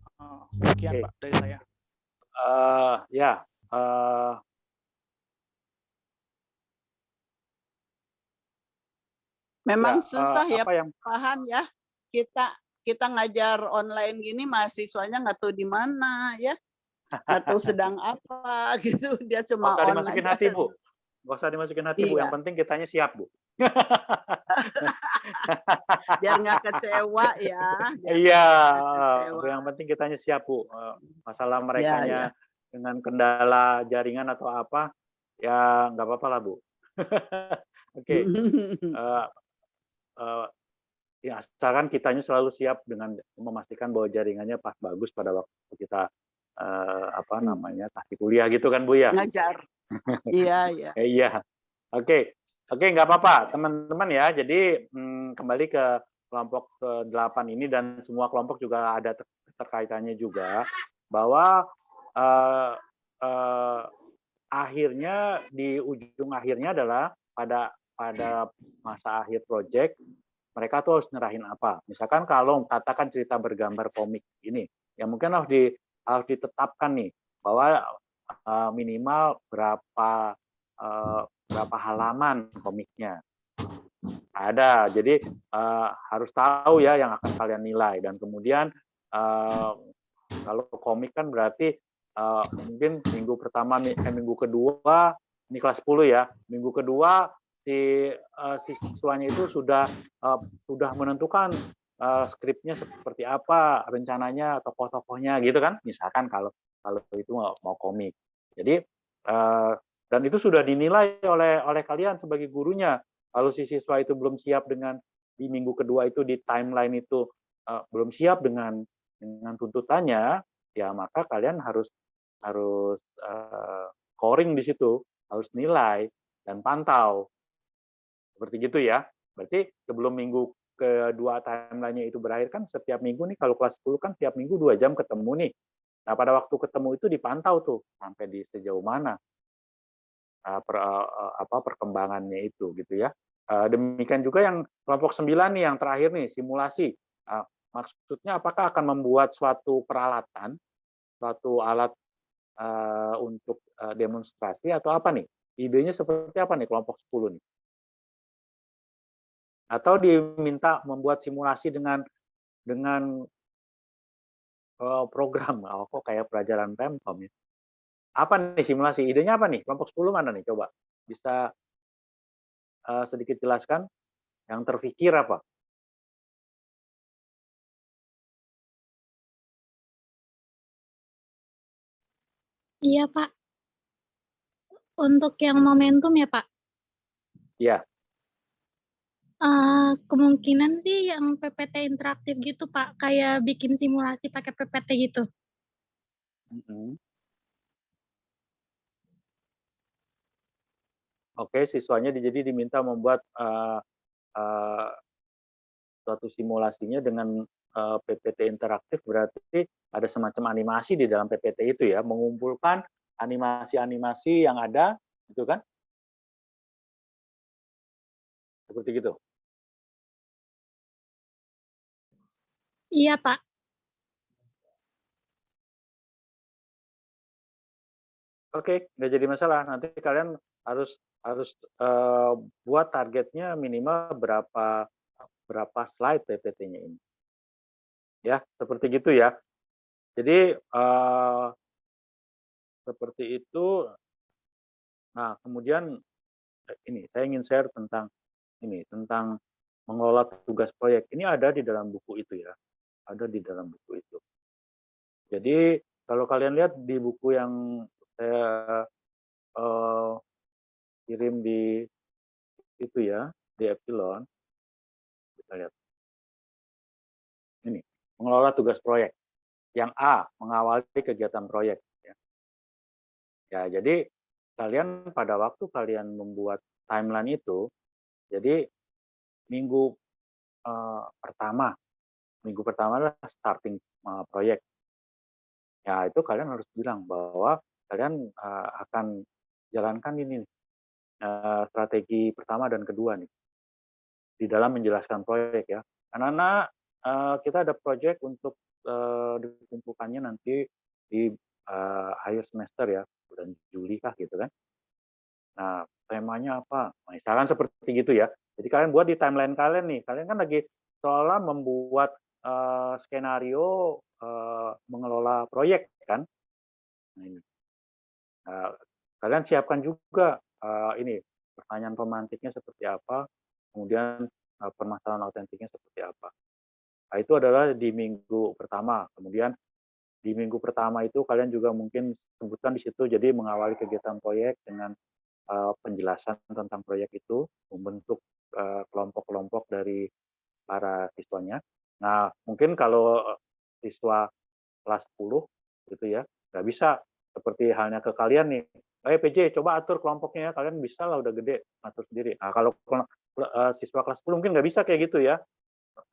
[SPEAKER 5] Sekian Pak dari saya.
[SPEAKER 3] Memang susah ya Pahan ya. Kita ngajar online gini mahasiswanya nggak tahu di mana ya. Nggak tahu sedang apa gitu. Dia cuma
[SPEAKER 1] online. Nggak usah dimasukin hati Bu. Nggak usah dimasukin hati Bu. Yang penting kitanya siap Bu.
[SPEAKER 3] Biar nggak kecewa ya.
[SPEAKER 1] Iya, yang penting kitanya siap Bu. Masalah merekanya dengan kendala jaringan atau apa, ya nggak apa-apa lah Bu. Oke. Ya, asalkan kitanya selalu siap dengan memastikan bahwa jaringannya pas bagus pada waktu kita apa namanya, kasih kuliah gitu kan Bu ya?
[SPEAKER 3] Ngajar. Iya, iya.
[SPEAKER 1] Iya. Oke, nggak apa-apa teman-teman ya. Jadi kembali ke kelompok ke-8 ini dan semua kelompok juga ada terkaitannya juga bahwa akhirnya di ujung akhirnya adalah pada masa akhir proyek mereka tuh harus nyerahin apa. Misalkan kalau katakan cerita bergambar komik ini, ya mungkin harus ditetapkan nih bahwa minimal berapa halaman komiknya. Ada, jadi harus tahu ya yang akan kalian nilai dan kemudian kalau komik kan berarti mungkin minggu pertama, minggu kedua ini kelas 10 ya, minggu kedua si siswanya itu sudah menentukan skripnya seperti apa, rencananya, tokoh-tokohnya gitu kan, misalkan kalau itu mau komik. Jadi dan itu sudah dinilai oleh kalian sebagai gurunya. Kalau si siswa itu belum siap dengan di minggu kedua itu di timeline itu belum siap dengan tuntutannya, ya maka kalian harus scoring di situ, harus nilai dan pantau. Seperti gitu ya. Berarti sebelum minggu kedua timeline-nya itu berakhir kan setiap minggu nih, kalau kelas 10 kan tiap minggu 2 jam ketemu nih. Nah, pada waktu ketemu itu dipantau tuh sampai di sejauh mana perkembangannya itu gitu ya. Demikian juga yang kelompok 9 nih yang terakhir nih simulasi. Maksudnya apakah akan membuat suatu peralatan, suatu alat untuk demonstrasi atau apa nih? Idenya seperti apa nih kelompok 10 nih? Atau diminta membuat simulasi dengan program, kok kayak pelajaran Pemkom ya. Apa nih simulasi? Idenya apa nih? Kelompok 10 mana nih? Coba bisa sedikit jelaskan. Yang terfikir apa?
[SPEAKER 6] Iya, Pak. Untuk yang momentum ya, Pak?
[SPEAKER 1] Iya.
[SPEAKER 6] Kemungkinan sih yang PPT interaktif gitu, Pak. Kayak bikin simulasi pakai PPT gitu.
[SPEAKER 1] Oke, siswanya jadi diminta membuat suatu simulasinya dengan PPT interaktif, berarti ada semacam animasi di dalam PPT itu ya, mengumpulkan animasi-animasi yang ada, gitu kan? Seperti gitu.
[SPEAKER 6] Iya, Pak.
[SPEAKER 1] Oke, nggak jadi masalah. Nanti kalian harus buat targetnya minimal berapa slide PPT-nya ini. Ya, seperti gitu ya. Jadi seperti itu. Nah, kemudian ini saya ingin share tentang mengelola tugas proyek. Ini ada di dalam buku itu ya. Ada di dalam buku itu. Jadi kalau kalian lihat di buku yang saya kirim di itu ya, di Epsilon, kita lihat. Ini, mengelola tugas proyek. Yang A, mengawali kegiatan proyek. Ya, jadi kalian pada waktu kalian membuat timeline itu, jadi minggu pertama adalah starting proyek. Ya, itu kalian harus bilang bahwa kalian akan jalankan ini strategi pertama dan kedua nih di dalam menjelaskan proyek ya. Anak-anak kita ada proyek untuk dikumpulkannya nanti di akhir semester ya, bulan Juli kah gitu kan. Nah, temanya apa? Misalkan seperti gitu ya. Jadi kalian buat di timeline kalian nih. Kalian kan lagi seolah membuat skenario mengelola proyek kan. Nah, ini. Kalian siapkan juga ini pertanyaan pemantiknya seperti apa, kemudian permasalahan autentiknya seperti apa. Nah, itu adalah di minggu pertama. Kemudian di minggu pertama itu kalian juga mungkin sebutkan di situ, jadi mengawali kegiatan proyek dengan penjelasan tentang proyek itu, membentuk kelompok-kelompok dari para siswanya. Nah, mungkin kalau siswa kelas 10 gitu ya, Nggak bisa seperti halnya ke kalian nih. PJ, coba atur kelompoknya ya. Kalian bisa lah, udah gede, atur sendiri. Nah, kalau siswa kelas 10 mungkin nggak bisa kayak gitu ya.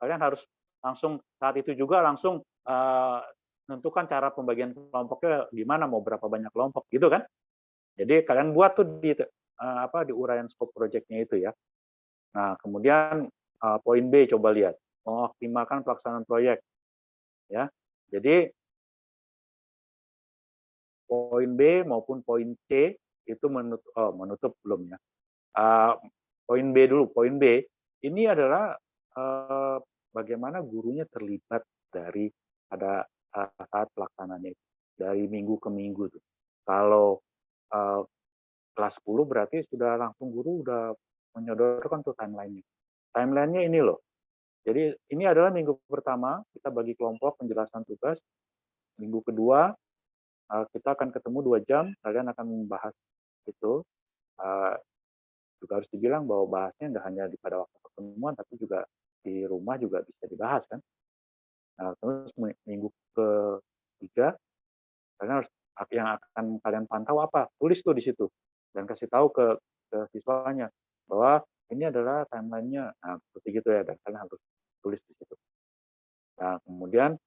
[SPEAKER 1] Kalian harus langsung saat itu juga langsung menentukan cara pembagian kelompoknya gimana, mau berapa banyak kelompok gitu kan. Jadi kalian buat tuh di uraian scope project-nya itu ya. Nah, kemudian poin B coba lihat, mengoptimalkan pelaksanaan proyek. Ya. Jadi poin B maupun poin C itu menutup belum ya. Poin B dulu, poin B ini adalah bagaimana gurunya terlibat dari saat pelaksanaannya dari minggu ke minggu tuh. Kalau kelas 10 berarti sudah langsung guru udah menyodorkan tuh timeline-nya. Timeline-nya ini loh. Jadi ini adalah minggu pertama kita bagi kelompok penjelasan tugas. Minggu kedua kita akan ketemu 2 jam, kalian akan membahas itu. Juga harus dibilang bahwa bahasnya nggak hanya pada waktu pertemuan, tapi juga di rumah juga bisa dibahas kan. Nah, terus minggu ketiga, kalian harus yang akan kalian pantau apa? Tulis tuh di situ dan kasih tahu ke siswanya bahwa ini adalah timeline-nya. Nah, seperti gitu ya, dan kalian harus tulis di situ. Nah, kemudian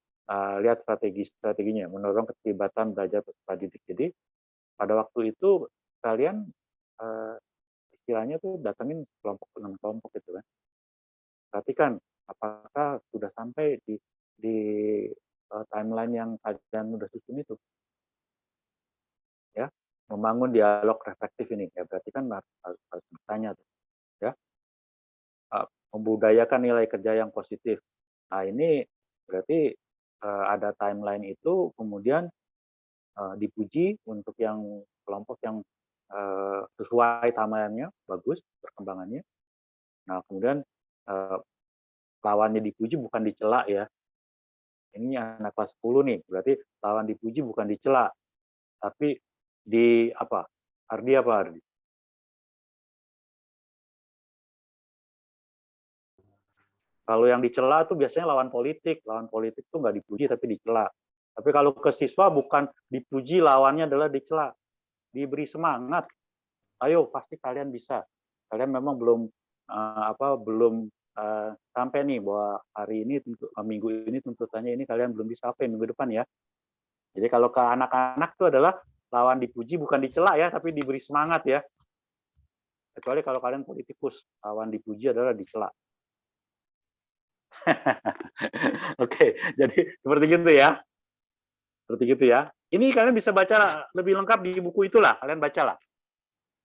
[SPEAKER 1] lihat strateginya, mendorong keterlibatan belajar peserta didik. Jadi pada waktu itu kalian istilahnya tuh datangin kelompok gitu kan. Perhatikan apakah sudah sampai di timeline yang kalian udah susun itu. Ya, membangun dialog reflektif ini ya, berarti kan harus bertanya tuh, ya. Membudayakan nilai kerja yang positif. Nah, ini berarti ada timeline itu kemudian dipuji untuk yang kelompok yang sesuai timeline-nya, bagus perkembangannya. Nah, kemudian lawannya dipuji bukan dicela ya. Ini anak kelas 10 nih, berarti lawan dipuji bukan dicela, tapi di apa? Ardi apa Ardi? Kalau yang dicela tuh biasanya lawan politik tuh nggak dipuji tapi dicela. Tapi kalau ke siswa bukan dipuji, lawannya adalah dicela, diberi semangat. Ayo, pasti kalian bisa. Kalian memang belum sampai nih bahwa hari ini minggu ini tuntutannya ini kalian belum bisa, apa minggu depan ya. Jadi kalau ke anak-anak itu adalah lawan dipuji bukan dicela ya, tapi diberi semangat ya. Kecuali kalau kalian politikus, lawan dipuji adalah dicela. Oke, jadi seperti gitu ya. Seperti gitu ya. Ini kalian bisa baca lebih lengkap di buku itulah, kalian bacalah.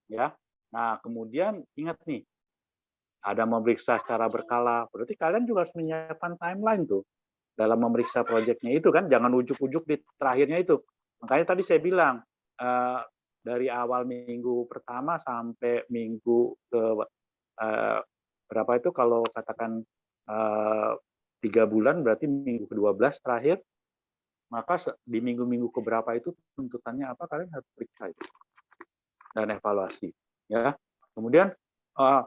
[SPEAKER 1] Ya. Nah, kemudian ingat nih, ada memeriksa secara berkala. Berarti kalian juga harus menyiapkan timeline tuh dalam memeriksa proyeknya itu kan, jangan ujuk-ujuk di terakhirnya itu. Makanya tadi saya bilang dari awal minggu pertama sampai minggu ke berapa itu, kalau katakan 3 bulan berarti minggu ke-12 terakhir, maka di minggu-minggu keberapa itu tuntutannya apa, kalian harus periksa itu dan evaluasi ya. Kemudian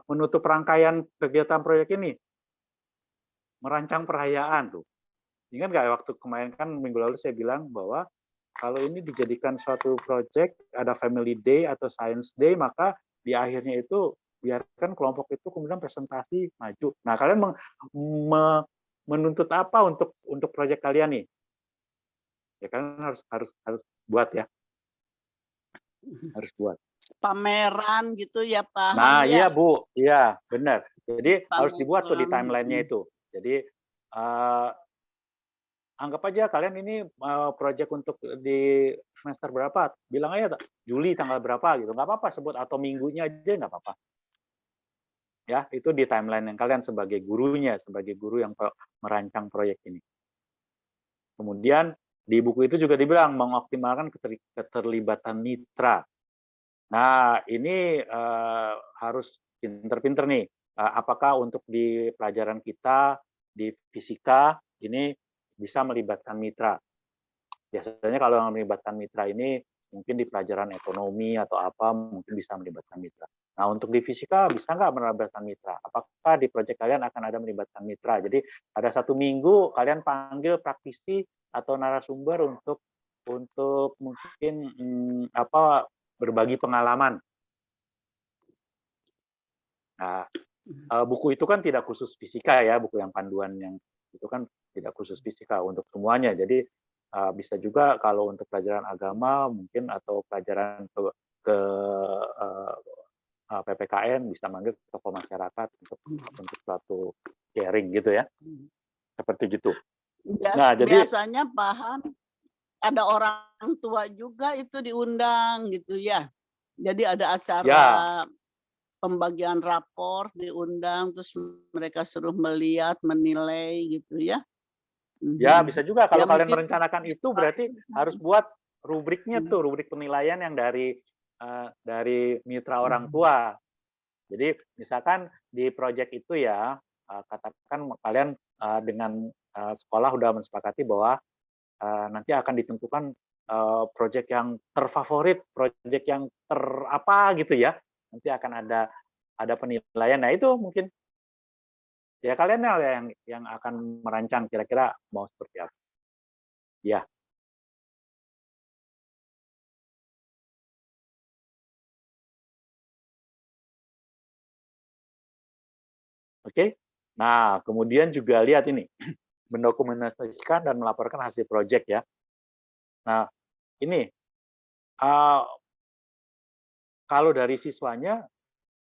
[SPEAKER 1] menutup rangkaian kegiatan proyek ini, merancang perayaan tuh. Ingat nggak waktu kemarin kan minggu lalu saya bilang bahwa kalau ini dijadikan suatu proyek, ada family day atau science day, maka di akhirnya itu biarkan kelompok itu kemudian presentasi maju. Nah, kalian menuntut apa untuk proyek kalian nih? Ya kan harus buat ya. Harus buat.
[SPEAKER 3] Pameran gitu ya Pak.
[SPEAKER 1] Nah,
[SPEAKER 3] ya?
[SPEAKER 1] iya Bu, iya benar. Jadi pameran harus dibuat tuh di timeline-nya itu. Jadi anggap aja kalian ini proyek untuk di semester berapa, bilang aja Juli tanggal berapa gitu, nggak apa-apa sebut, atau minggunya aja nggak apa-apa. Ya, itu di timeline yang kalian sebagai gurunya, sebagai guru yang merancang proyek ini. Kemudian di buku itu juga dibilang mengoptimalkan keterlibatan mitra. Nah, ini harus pinter-pinter nih. Apakah untuk di pelajaran kita di fisika ini bisa melibatkan mitra? Biasanya kalau yang melibatkan mitra ini mungkin di pelajaran ekonomi atau apa mungkin bisa melibatkan mitra. Nah, untuk di fisika bisa nggak melibatkan mitra? Apakah di proyek kalian akan ada melibatkan mitra? Jadi ada 1 minggu kalian panggil praktisi atau narasumber untuk untuk mungkin berbagi pengalaman. Nah, buku itu kan tidak khusus fisika ya, buku yang panduan yang itu kan tidak khusus fisika untuk semuanya. Jadi bisa juga kalau untuk pelajaran agama mungkin atau pelajaran ke PPKN bisa manggil ke tokoh masyarakat untuk suatu sharing gitu ya. Seperti gitu. Nah, jadi
[SPEAKER 3] biasanya paham ada orang tua juga itu diundang gitu ya. Jadi ada acara pembagian rapor diundang, terus mereka suruh melihat, menilai gitu ya.
[SPEAKER 1] Ya, bisa juga kalau
[SPEAKER 3] Ya,
[SPEAKER 1] kalian
[SPEAKER 3] mungkin
[SPEAKER 1] merencanakan itu berarti harus buat rubriknya tuh, rubrik penilaian yang dari mitra orang tua. Jadi misalkan di proyek itu ya, katakan kalian dengan sekolah udah mensepakati bahwa nanti akan ditentukan proyek yang terfavorit, proyek yang terapa gitu ya. Nanti akan ada penilaian. Nah, itu mungkin ya kalian yang akan merancang kira-kira mau seperti apa. Ya. Oke. Nah, kemudian juga lihat ini, mendokumentasikan dan melaporkan hasil proyek ya. Nah, ini kalau dari siswanya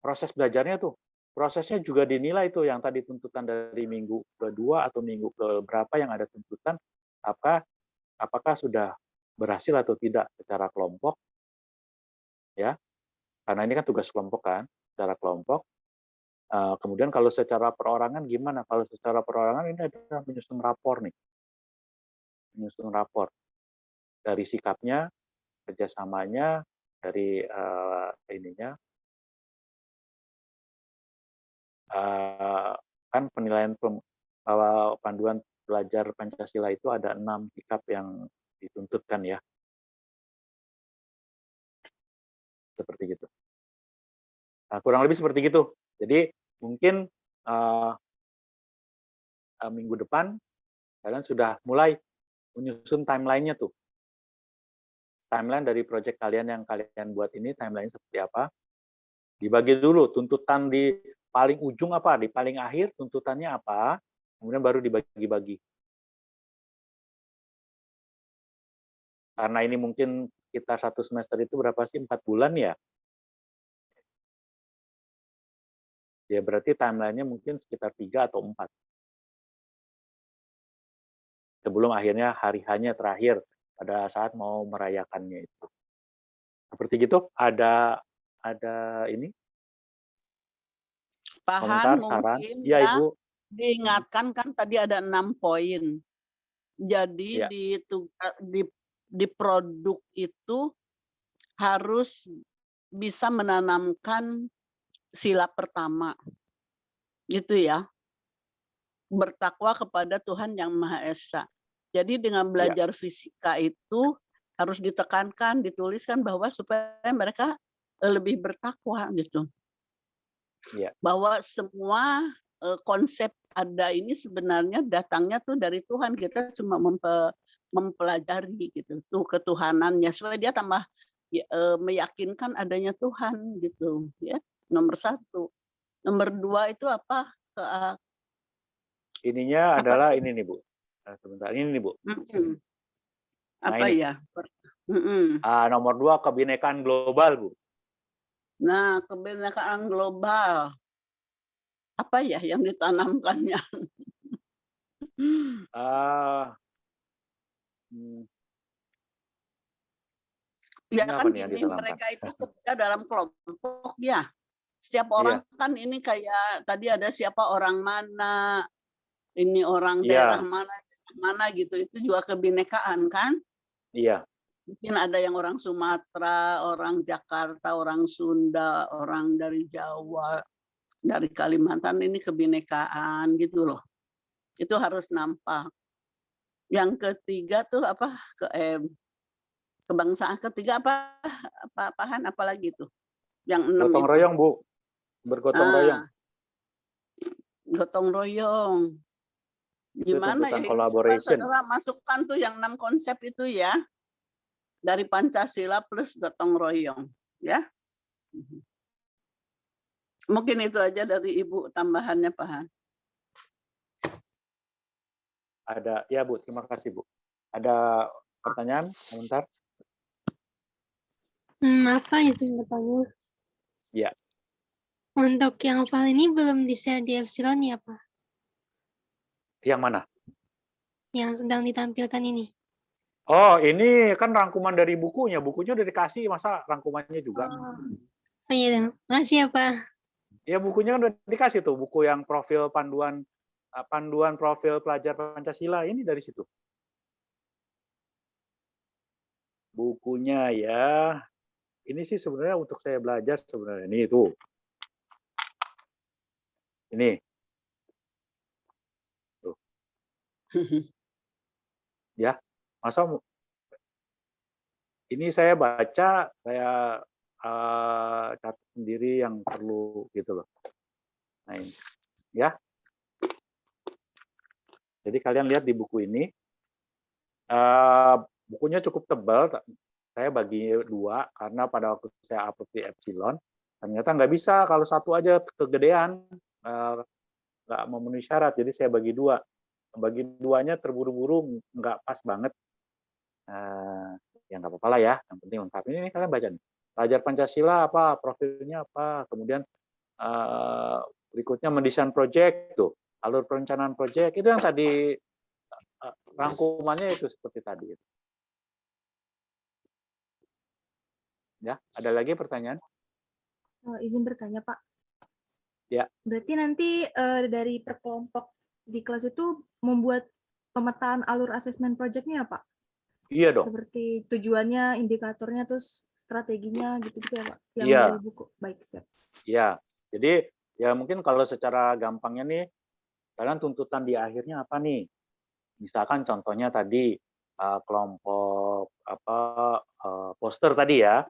[SPEAKER 1] proses belajarnya tuh, prosesnya juga dinilai tuh yang tadi tuntutan dari minggu kedua atau minggu keberapa yang ada tuntutan, apakah sudah berhasil atau tidak secara kelompok, ya, karena ini kan tugas kelompok kan, secara kelompok. Kemudian kalau secara perorangan gimana? Kalau secara perorangan ini adalah menyusun rapor nih, menyusun rapor dari sikapnya, kerjasamanya, dari ininya, kan penilaian panduan belajar Pancasila itu ada 6 sikap yang dituntutkan ya, seperti gitu. Nah, kurang lebih seperti gitu. Jadi mungkin minggu depan kalian sudah mulai menyusun timeline-nya tuh. Timeline dari proyek kalian yang kalian buat ini, timeline seperti apa. Dibagi dulu tuntutan di paling ujung apa, di paling akhir tuntutannya apa, kemudian baru dibagi-bagi. Karena ini mungkin kita 1 semester itu berapa sih? 4 bulan ya? Ya berarti timeline-nya mungkin sekitar 3 atau 4. Sebelum akhirnya hari hanya terakhir pada saat mau merayakannya itu. Seperti gitu, ada ini?
[SPEAKER 3] Pahan
[SPEAKER 1] komentar,
[SPEAKER 3] mungkin
[SPEAKER 1] saran? Ya, Ibu.
[SPEAKER 3] Diingatkan kan tadi ada 6 poin. Jadi
[SPEAKER 1] Ya.
[SPEAKER 3] di produk itu harus bisa menanamkan sila pertama. Gitu ya. Bertakwa kepada Tuhan Yang Maha Esa. Jadi dengan belajar fisika itu harus ditekankan, dituliskan bahwa supaya mereka lebih bertakwa gitu.
[SPEAKER 1] Ya.
[SPEAKER 3] Bahwa semua konsep ada ini sebenarnya datangnya tuh dari Tuhan. Kita cuma mempelajari gitu tuh ketuhanannya supaya dia tambah meyakinkan adanya Tuhan gitu ya. Nomor 1. Nomor 2 itu apa?
[SPEAKER 1] Ininya
[SPEAKER 3] Apa
[SPEAKER 1] adalah
[SPEAKER 3] sih?
[SPEAKER 1] ini nih Bu. Sebentar, ini nih Bu.
[SPEAKER 3] Apa
[SPEAKER 1] ini.
[SPEAKER 3] ya?
[SPEAKER 1] Nomor 2 kebinekaan global Bu.
[SPEAKER 3] Nah, kebinekaan global. Apa ya yang ditanamkannya? Ya kan gini, mereka itu kerja dalam kelompok ya. Setiap orang kan ini kayak tadi ada siapa orang mana, ini orang daerah mana gitu. Itu juga kebinekaan kan?
[SPEAKER 1] Iya.
[SPEAKER 3] Mungkin ada yang orang Sumatera, orang Jakarta, orang Sunda, orang dari Jawa, dari Kalimantan, ini kebinekaan gitu loh. Itu harus nampak. Yang ketiga tuh apa? Kebangsaan ketiga Pahan apalagi tuh? Yang 6
[SPEAKER 1] gotong
[SPEAKER 3] itu.
[SPEAKER 1] royong Bu. Bergotong royong.
[SPEAKER 3] Gotong royong. Gimana ya?
[SPEAKER 1] Coba
[SPEAKER 3] Saudara masukkan tuh yang 6 konsep itu ya. dari Pancasila plus gotong royong, ya. Mungkin itu aja dari Ibu tambahannya, Pak Han.
[SPEAKER 1] Ada, ya Bu, terima kasih Bu. Ada pertanyaan sebentar?
[SPEAKER 6] Apa izin bertanya?
[SPEAKER 1] Ya.
[SPEAKER 6] Untuk yang file ini belum di-share di Epsilon ya, Pak?
[SPEAKER 1] Yang mana?
[SPEAKER 6] Yang sedang ditampilkan ini.
[SPEAKER 1] Oh, ini kan rangkuman dari bukunya. Bukunya udah dikasih, masa rangkumannya juga?
[SPEAKER 6] Oh iya, makasih ya, Pak.
[SPEAKER 1] Ya, bukunya kan udah dikasih tuh, buku yang profil panduan profil pelajar Pancasila, ini dari situ. Bukunya ya, ini sih sebenarnya untuk saya belajar sebenarnya. Ini itu. Ini. Tuh. Ya, masa ini saya baca, saya catat sendiri yang perlu gitu loh. Nah, ini. Ya. Jadi kalian lihat di buku ini, bukunya cukup tebal. Saya bagi 2 karena pada waktu saya upload di Epsilon, ternyata nggak bisa kalau satu aja kegedean, nggak memenuhi syarat. Jadi saya bagi 2. Bagi 2-nya terburu-buru nggak pas banget. Ya nggak apa-apa lah ya. Yang penting lengkap. Ini kalian baca nih. Pelajar Pancasila apa, profilnya apa, kemudian berikutnya mendesain proyek tuh, alur perencanaan proyek itu yang tadi rangkumannya itu seperti tadi. Ya, ada lagi pertanyaan?
[SPEAKER 7] Izin bertanya, Pak.
[SPEAKER 1] Ya.
[SPEAKER 7] Berarti nanti dari per kelompok di kelas itu membuat pemetaan alur asesmen proyeknya, Pak?
[SPEAKER 1] Iya dong.
[SPEAKER 7] Seperti tujuannya, indikatornya, terus strateginya gitu-gitu ya, Pak? Yang
[SPEAKER 1] Iya.
[SPEAKER 7] dari buku. Baik, siap.
[SPEAKER 1] Iya. Jadi ya mungkin kalau secara gampangnya nih, kalian tuntutan di akhirnya apa nih? Misalkan contohnya tadi kelompok poster tadi ya,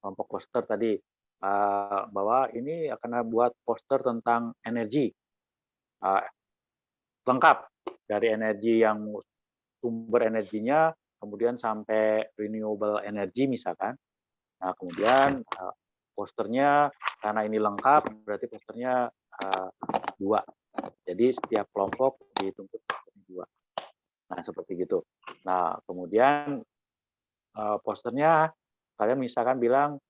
[SPEAKER 1] kelompok poster tadi bahwa ini akan buat poster tentang energi lengkap dari energi yang sumber energinya, kemudian sampai renewable energy misalkan. Nah kemudian posternya karena ini lengkap berarti posternya 2. Jadi setiap kelompok dituntut 2. Nah, seperti gitu. Nah, kemudian posternya kalian misalkan bilang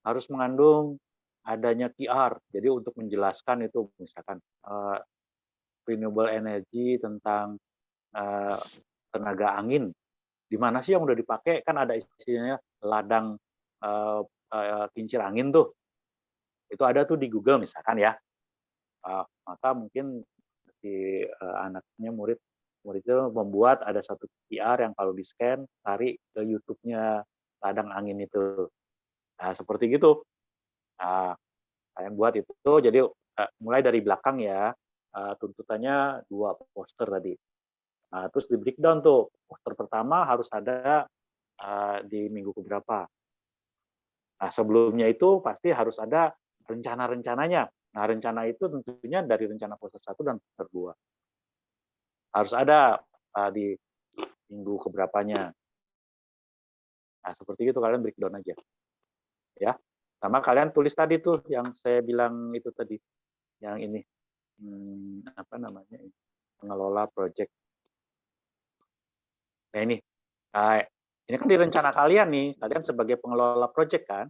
[SPEAKER 1] harus mengandung adanya QR. Jadi untuk menjelaskan itu misalkan renewable energy tentang tenaga angin. Di mana sih yang udah dipakai? Kan ada istilahnya ladang kincir angin tuh. Itu ada tuh di Google misalkan ya. Maka mungkin si anaknya murid itu membuat ada satu QR yang kalau di-scan tarik ke YouTube-nya ladang angin itu. Nah, seperti gitu. Nah, kalian buat itu jadi mulai dari belakang ya. Tuntutannya 2 poster tadi. Nah, terus di breakdown tuh. Poster pertama harus ada di minggu keberapa. Nah, sebelumnya itu pasti harus ada rencana-rencananya. Nah, rencana itu tentunya dari rencana poster 1 dan poster 2. Harus ada di minggu keberapanya. Nah, seperti itu kalian breakdown aja. Ya. Sama kalian tulis tadi tuh yang saya bilang itu tadi. Yang ini. Apa namanya? Pengelola project. Nah, ini. Nah, ini kan di rencana kalian nih. Kalian sebagai pengelola project kan.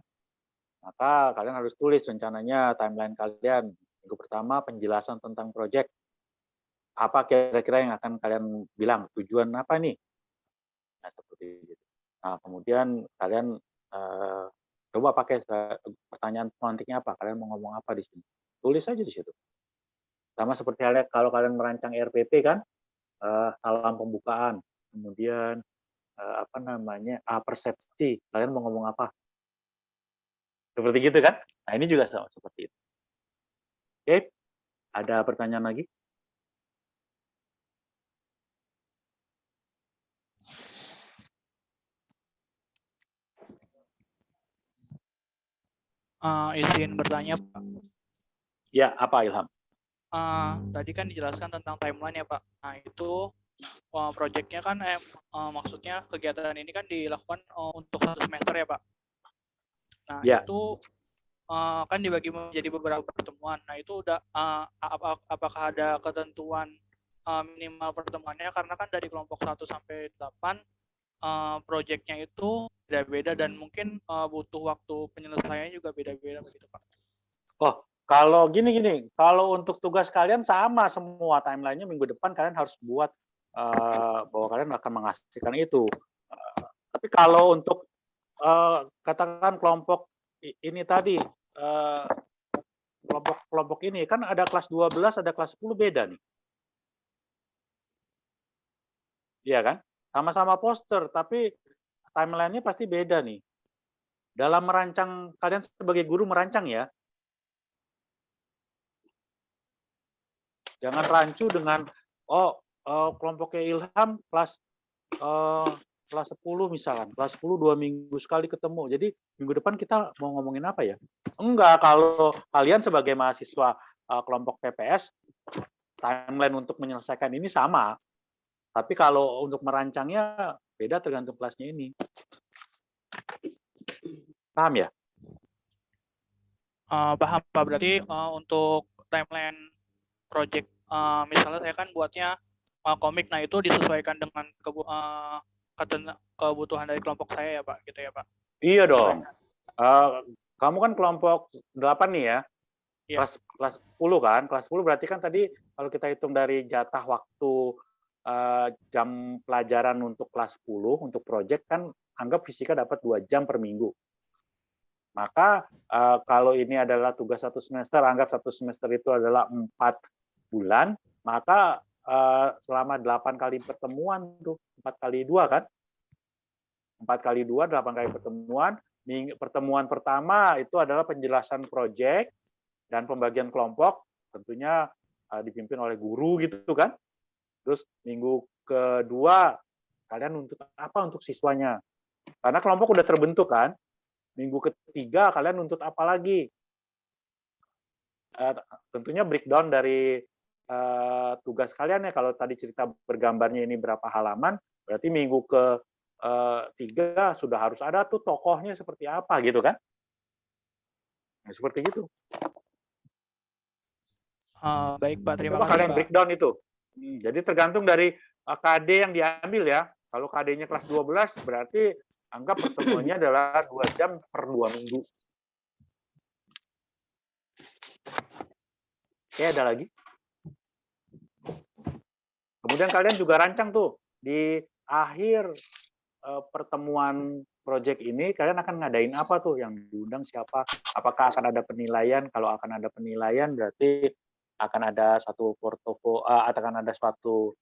[SPEAKER 1] Maka kalian harus tulis rencananya, timeline kalian. Minggu pertama penjelasan tentang project. Apa kira-kira yang akan kalian bilang? Tujuan apa nih? Nah, seperti itu. Nah, kemudian kalian coba pakai pertanyaan pemantiknya apa? Kalian mau ngomong apa di sini? Tulis aja di situ. Sama seperti halnya kalau kalian merancang RPP kan, salam pembukaan, kemudian apa namanya persepsi. Kalian mau ngomong apa? Seperti gitu kan? Nah, ini juga sama seperti itu. Oke, ada pertanyaan lagi?
[SPEAKER 5] Izin bertanya, Pak.
[SPEAKER 1] Ya, apa Ilham?
[SPEAKER 5] Tadi kan dijelaskan tentang timeline ya, Pak. Nah, itu proyeknya kan maksudnya kegiatan ini kan dilakukan untuk 1 semester ya Pak. Nah
[SPEAKER 1] Ya.
[SPEAKER 5] itu kan dibagi menjadi beberapa pertemuan. Nah itu udah apakah ada ketentuan minimal pertemuannya, karena kan dari kelompok 1 sampai 8 proyeknya itu beda-beda dan mungkin butuh waktu penyelesaiannya juga beda-beda begitu Pak.
[SPEAKER 1] Oh, kalau gini, kalau untuk tugas kalian sama semua, timeline-nya minggu depan kalian harus buat bahwa kalian akan menghasilkan itu. Tapi kalau untuk katakan kelompok ini tadi, kelompok ini kan ada kelas 12, ada kelas 10 beda nih. Iya kan? Sama-sama poster, tapi timeline-nya pasti beda nih. Dalam merancang, kalian sebagai guru merancang ya, jangan rancu dengan kelompoknya Ilham kelas 10 misalkan, kelas 10 2 minggu sekali ketemu. Jadi minggu depan kita mau ngomongin apa ya? Enggak, kalau kalian sebagai mahasiswa kelompok PPS, timeline untuk menyelesaikan ini sama. Tapi kalau untuk merancangnya beda tergantung kelasnya ini. Paham ya?
[SPEAKER 5] Paham Pak, berarti untuk timeline project, misalnya saya kan buatnya komik, nah itu disesuaikan dengan kebutuhan dari kelompok saya ya Pak, gitu ya Pak?
[SPEAKER 1] Iya dong. Kamu kan kelompok 8 nih ya,
[SPEAKER 5] iya.
[SPEAKER 1] kelas 10 kan, kelas 10 berarti kan tadi kalau kita hitung dari jatah waktu jam pelajaran untuk kelas 10, untuk project kan anggap fisika dapat 2 jam per minggu. Maka kalau ini adalah tugas 1 semester, anggap 1 semester itu adalah 4 bulan, maka selama 8 kali pertemuan tuh, 4 kali 2 kan? 4 kali 2, 8 kali pertemuan. Pertemuan pertama itu adalah penjelasan proyek dan pembagian kelompok, tentunya dipimpin oleh guru gitu kan. Terus minggu kedua, kalian nuntut apa untuk siswanya? Karena kelompok udah terbentuk kan. Minggu ketiga, kalian nuntut apa lagi? Tentunya breakdown dari tugas kalian ya. Kalau tadi cerita bergambarnya ini berapa halaman, berarti minggu ketiga sudah harus ada tuh tokohnya seperti apa gitu kan? Nah, seperti gitu.
[SPEAKER 5] Baik Pak, terima
[SPEAKER 1] kasih kalian Pak. Breakdown itu. Jadi tergantung dari KD yang diambil ya. Kalau KD-nya kelas 12 berarti anggap pertemuannya adalah 2 jam per 2 minggu. Oke, ada lagi? Kemudian kalian juga rancang tuh di akhir pertemuan proyek ini, kalian akan ngadain apa tuh, yang diundang siapa? Apakah akan ada penilaian? Kalau akan ada penilaian berarti akan ada satu portofolio, akan ada suatu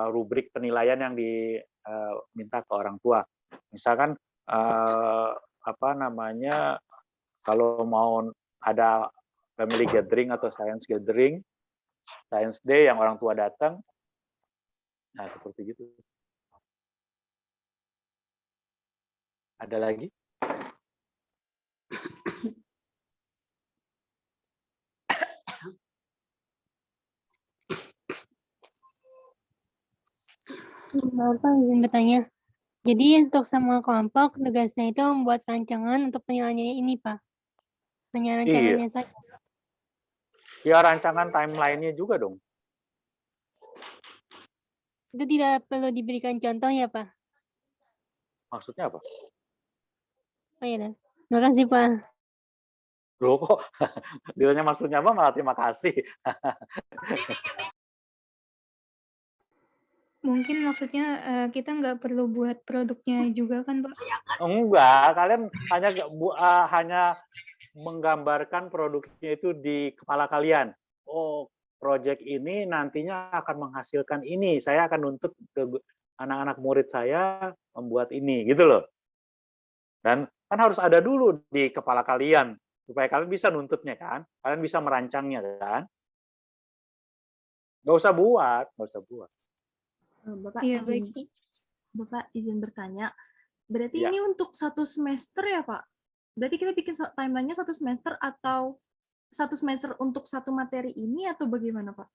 [SPEAKER 1] rubrik penilaian yang diminta ke orang tua. Misalkan apa namanya, kalau mau ada family gathering atau science gathering, science day yang orang tua datang, nah seperti gitu. Ada lagi?
[SPEAKER 6] Bapak izin bertanya. Jadi untuk semua kelompok tugasnya itu membuat rancangan untuk penilaiannya ini Pak? Hanya rancangannya saja?
[SPEAKER 1] Ya rancangan timeline-nya juga dong.
[SPEAKER 6] Itu tidak perlu diberikan contoh ya Pak?
[SPEAKER 1] Maksudnya apa?
[SPEAKER 6] Oh iya, terima kasih Pak.
[SPEAKER 1] Loh kok ditanya maksudnya apa malah terima kasih.
[SPEAKER 2] Mungkin maksudnya kita nggak perlu buat produknya juga kan Pak?
[SPEAKER 1] Enggak, kalian hanya menggambarkan produknya itu di kepala kalian. Oh, proyek ini nantinya akan menghasilkan ini. Saya akan nuntut ke anak-anak murid saya membuat ini, gitu loh. Dan kan harus ada dulu di kepala kalian supaya kalian bisa nuntutnya kan, kalian bisa merancangnya kan. Nggak usah buat.
[SPEAKER 7] Bapak,
[SPEAKER 2] Iya,
[SPEAKER 7] Bapak izin bertanya, berarti
[SPEAKER 1] ya.
[SPEAKER 7] Ini untuk 1 semester ya Pak? Berarti kita bikin timeline-nya 1 semester atau 1 semester untuk 1 materi ini atau bagaimana Pak?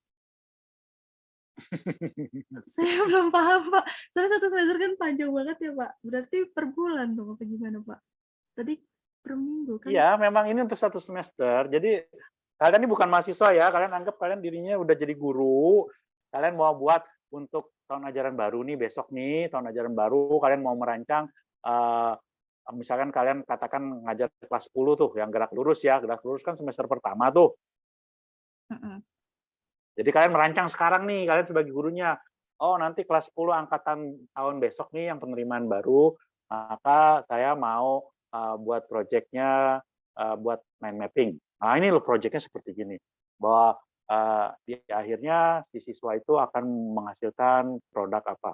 [SPEAKER 7] Saya belum paham, Pak. Soalnya 1 semester kan panjang banget ya, Pak. Berarti per bulan dong apa gimana, Pak? Tadi per minggu kan?
[SPEAKER 1] Iya, memang ini untuk 1 semester. Jadi kalian ini bukan mahasiswa ya, kalian anggap kalian dirinya udah jadi guru, kalian mau buat untuk tahun ajaran baru nih, besok nih, tahun ajaran baru, kalian mau merancang, misalkan kalian katakan ngajar kelas 10 tuh, yang gerak lurus ya, gerak lurus kan semester pertama tuh.
[SPEAKER 7] Heeh.
[SPEAKER 1] Jadi kalian merancang sekarang nih, kalian sebagai gurunya, oh nanti kelas 10 angkatan tahun besok nih yang penerimaan baru, maka saya mau buat proyeknya buat mind mapping. Nah ini loh proyeknya seperti gini, bahwa di akhirnya si siswa itu akan menghasilkan produk apa.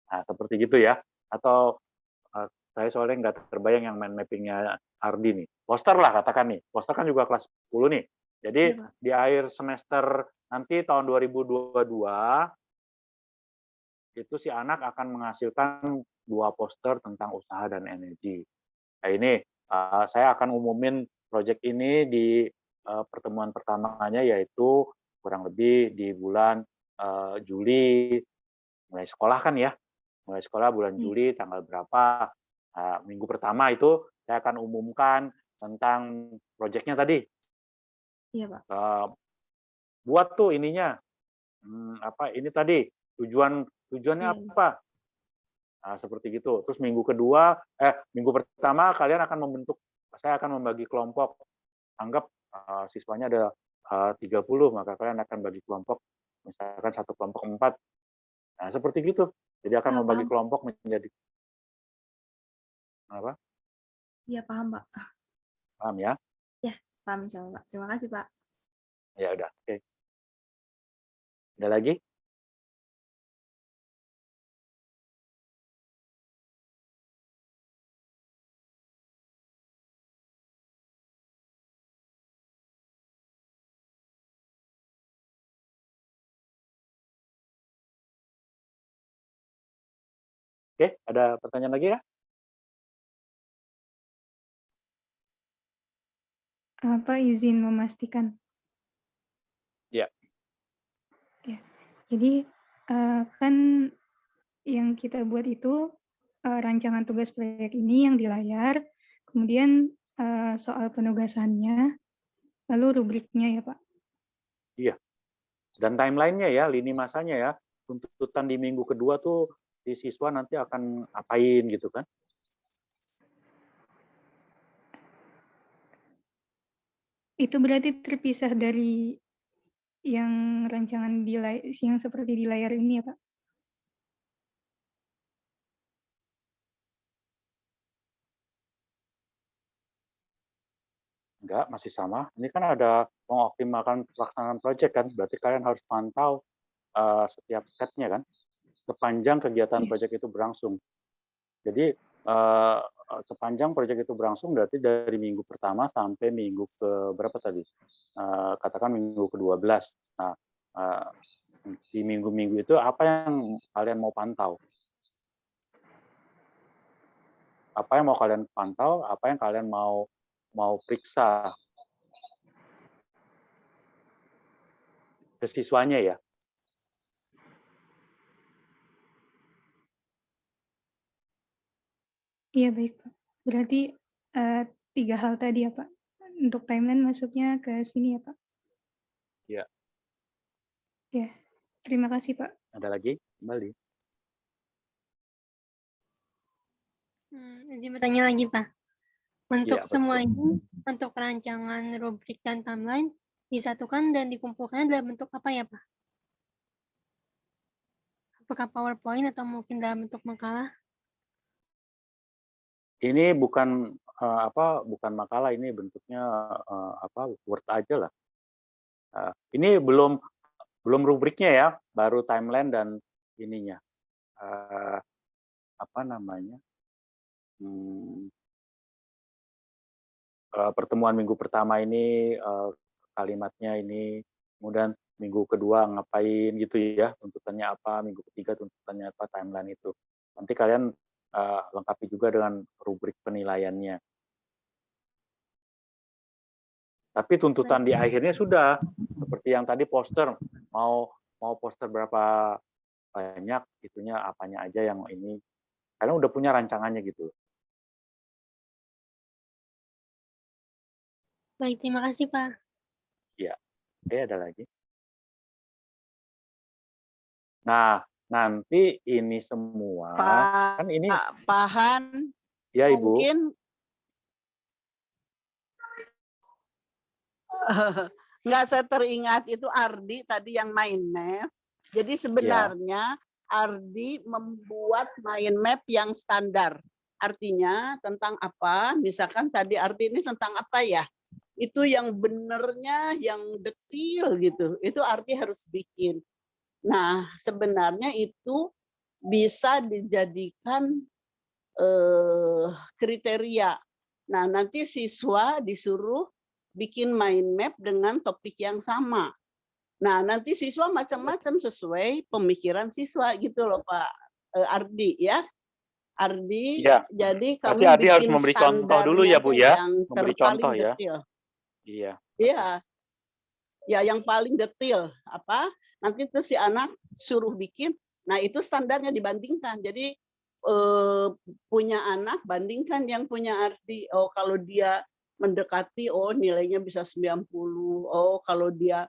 [SPEAKER 1] Nah seperti gitu ya. Atau saya soalnya nggak terbayang yang mind mappingnya Ardi nih. Poster lah katakan nih, poster kan juga kelas 10 nih. Jadi
[SPEAKER 7] Iya, Pak.
[SPEAKER 1] di akhir semester nanti tahun 2022 itu si anak akan menghasilkan 2 poster tentang usaha dan energi. Nah ini saya akan umumin proyek ini di pertemuan pertamanya yaitu kurang lebih di bulan Juli, mulai sekolah kan ya, mulai sekolah bulan
[SPEAKER 7] Iya.
[SPEAKER 1] Juli tanggal berapa, minggu pertama itu saya akan umumkan tentang proyeknya tadi.
[SPEAKER 7] Iya, Pak.
[SPEAKER 1] Buat tuh ininya, ini tadi tujuannya
[SPEAKER 7] Iya.
[SPEAKER 1] apa? Nah, seperti gitu. Terus minggu pertama kalian akan saya akan membagi kelompok. Anggap siswanya ada 30, maka kalian akan bagi kelompok, misalkan satu kelompok 4. Nah, seperti gitu. Jadi akan membagi
[SPEAKER 7] Paham.
[SPEAKER 1] kelompok menjadi apa?
[SPEAKER 7] Iya, paham, Pak.
[SPEAKER 1] Paham ya?
[SPEAKER 7] Ya, paham insyaallah, Pak. Terima kasih, Pak.
[SPEAKER 1] Ya udah, oke. Ada lagi? Oke, ada pertanyaan lagi ya?
[SPEAKER 8] Apa izin memastikan?
[SPEAKER 1] Ya.
[SPEAKER 8] Ya. Jadi kan yang kita buat itu rancangan tugas proyek ini yang di layar, kemudian soal penugasannya, lalu rubriknya ya Pak.
[SPEAKER 1] Iya. Dan timeline-nya ya, lini masanya ya. Tuntutan di minggu kedua tuh si siswa nanti akan apain gitu kan?
[SPEAKER 8] Itu berarti terpisah dari yang rancangan yang seperti di layar ini ya Pak?
[SPEAKER 1] Enggak, masih sama. Ini kan ada mengoptimalkan pelaksanaan proyek kan, berarti kalian harus pantau setiap step-nya kan, sepanjang kegiatan proyek itu berlangsung. Jadi sepanjang proyek itu berlangsung berarti dari minggu pertama sampai minggu ke berapa tadi? Katakan minggu ke-12. Nah, di minggu-minggu itu apa yang kalian mau pantau? Apa yang mau kalian pantau, apa yang kalian mau periksa ke siswanya ya?
[SPEAKER 8] Iya baik Pak. Berarti 3 hal tadi ya Pak. Untuk timeline masuknya ke sini ya Pak.
[SPEAKER 1] Iya.
[SPEAKER 8] Ya, terima kasih Pak.
[SPEAKER 1] Ada lagi? Kembali.
[SPEAKER 6] Izin bertanya lagi, Pak. Untuk
[SPEAKER 1] Iya,
[SPEAKER 6] semua
[SPEAKER 1] betul.
[SPEAKER 6] ini, untuk perancangan rubrik dan timeline, disatukan dan dikumpulkan dalam bentuk apa ya, Pak? Apakah PowerPoint atau mungkin dalam bentuk makalah?
[SPEAKER 1] Ini bukan bukan makalah, ini bentuknya Word aja lah. Ini belum rubriknya ya, baru timeline dan ininya. Pertemuan minggu pertama ini kalimatnya ini, kemudian minggu kedua ngapain gitu ya, tuntutannya apa, minggu ketiga tuntutannya apa, timeline itu. Nanti kalian lengkapi juga dengan rubrik penilaiannya. Tapi tuntutan di akhirnya sudah seperti yang tadi poster, mau mau poster berapa banyak, itunya apanya aja yang ini. Kalian udah punya rancangannya gitu.
[SPEAKER 6] Baik, terima kasih, Pak.
[SPEAKER 1] Iya. Oke, ada lagi. Nah, nanti ini semua kan ini
[SPEAKER 3] Pak Han,
[SPEAKER 1] ya Ibu.
[SPEAKER 3] mungkin nggak saya teringat itu Ardi tadi yang mind map. Jadi sebenarnya Ardi membuat mind map yang standar. Artinya tentang apa? Misalkan tadi Ardi ini tentang apa ya? Itu yang benernya, yang detail gitu. Itu Ardi harus bikin. Nah, sebenarnya itu bisa dijadikan kriteria. Nah, nanti siswa disuruh bikin mind map dengan topik yang sama. Nah, nanti siswa macam-macam sesuai pemikiran siswa gitu loh Pak Ardi ya. Ardi,
[SPEAKER 1] ya.
[SPEAKER 3] jadi
[SPEAKER 1] Pasti
[SPEAKER 3] kamu
[SPEAKER 1] Ardi harus
[SPEAKER 3] bikin
[SPEAKER 1] memberi contoh dulu ya Bu ya,
[SPEAKER 3] yang
[SPEAKER 1] memberi
[SPEAKER 3] terpaling
[SPEAKER 1] contoh ya.
[SPEAKER 3] detail.
[SPEAKER 1] Iya.
[SPEAKER 3] Iya. Ya yang paling detail apa? Nanti tuh si anak suruh bikin. Nah, itu standarnya dibandingkan. Jadi punya anak bandingkan yang punya Ardi. Oh, kalau dia mendekati nilainya bisa 90. Oh, kalau dia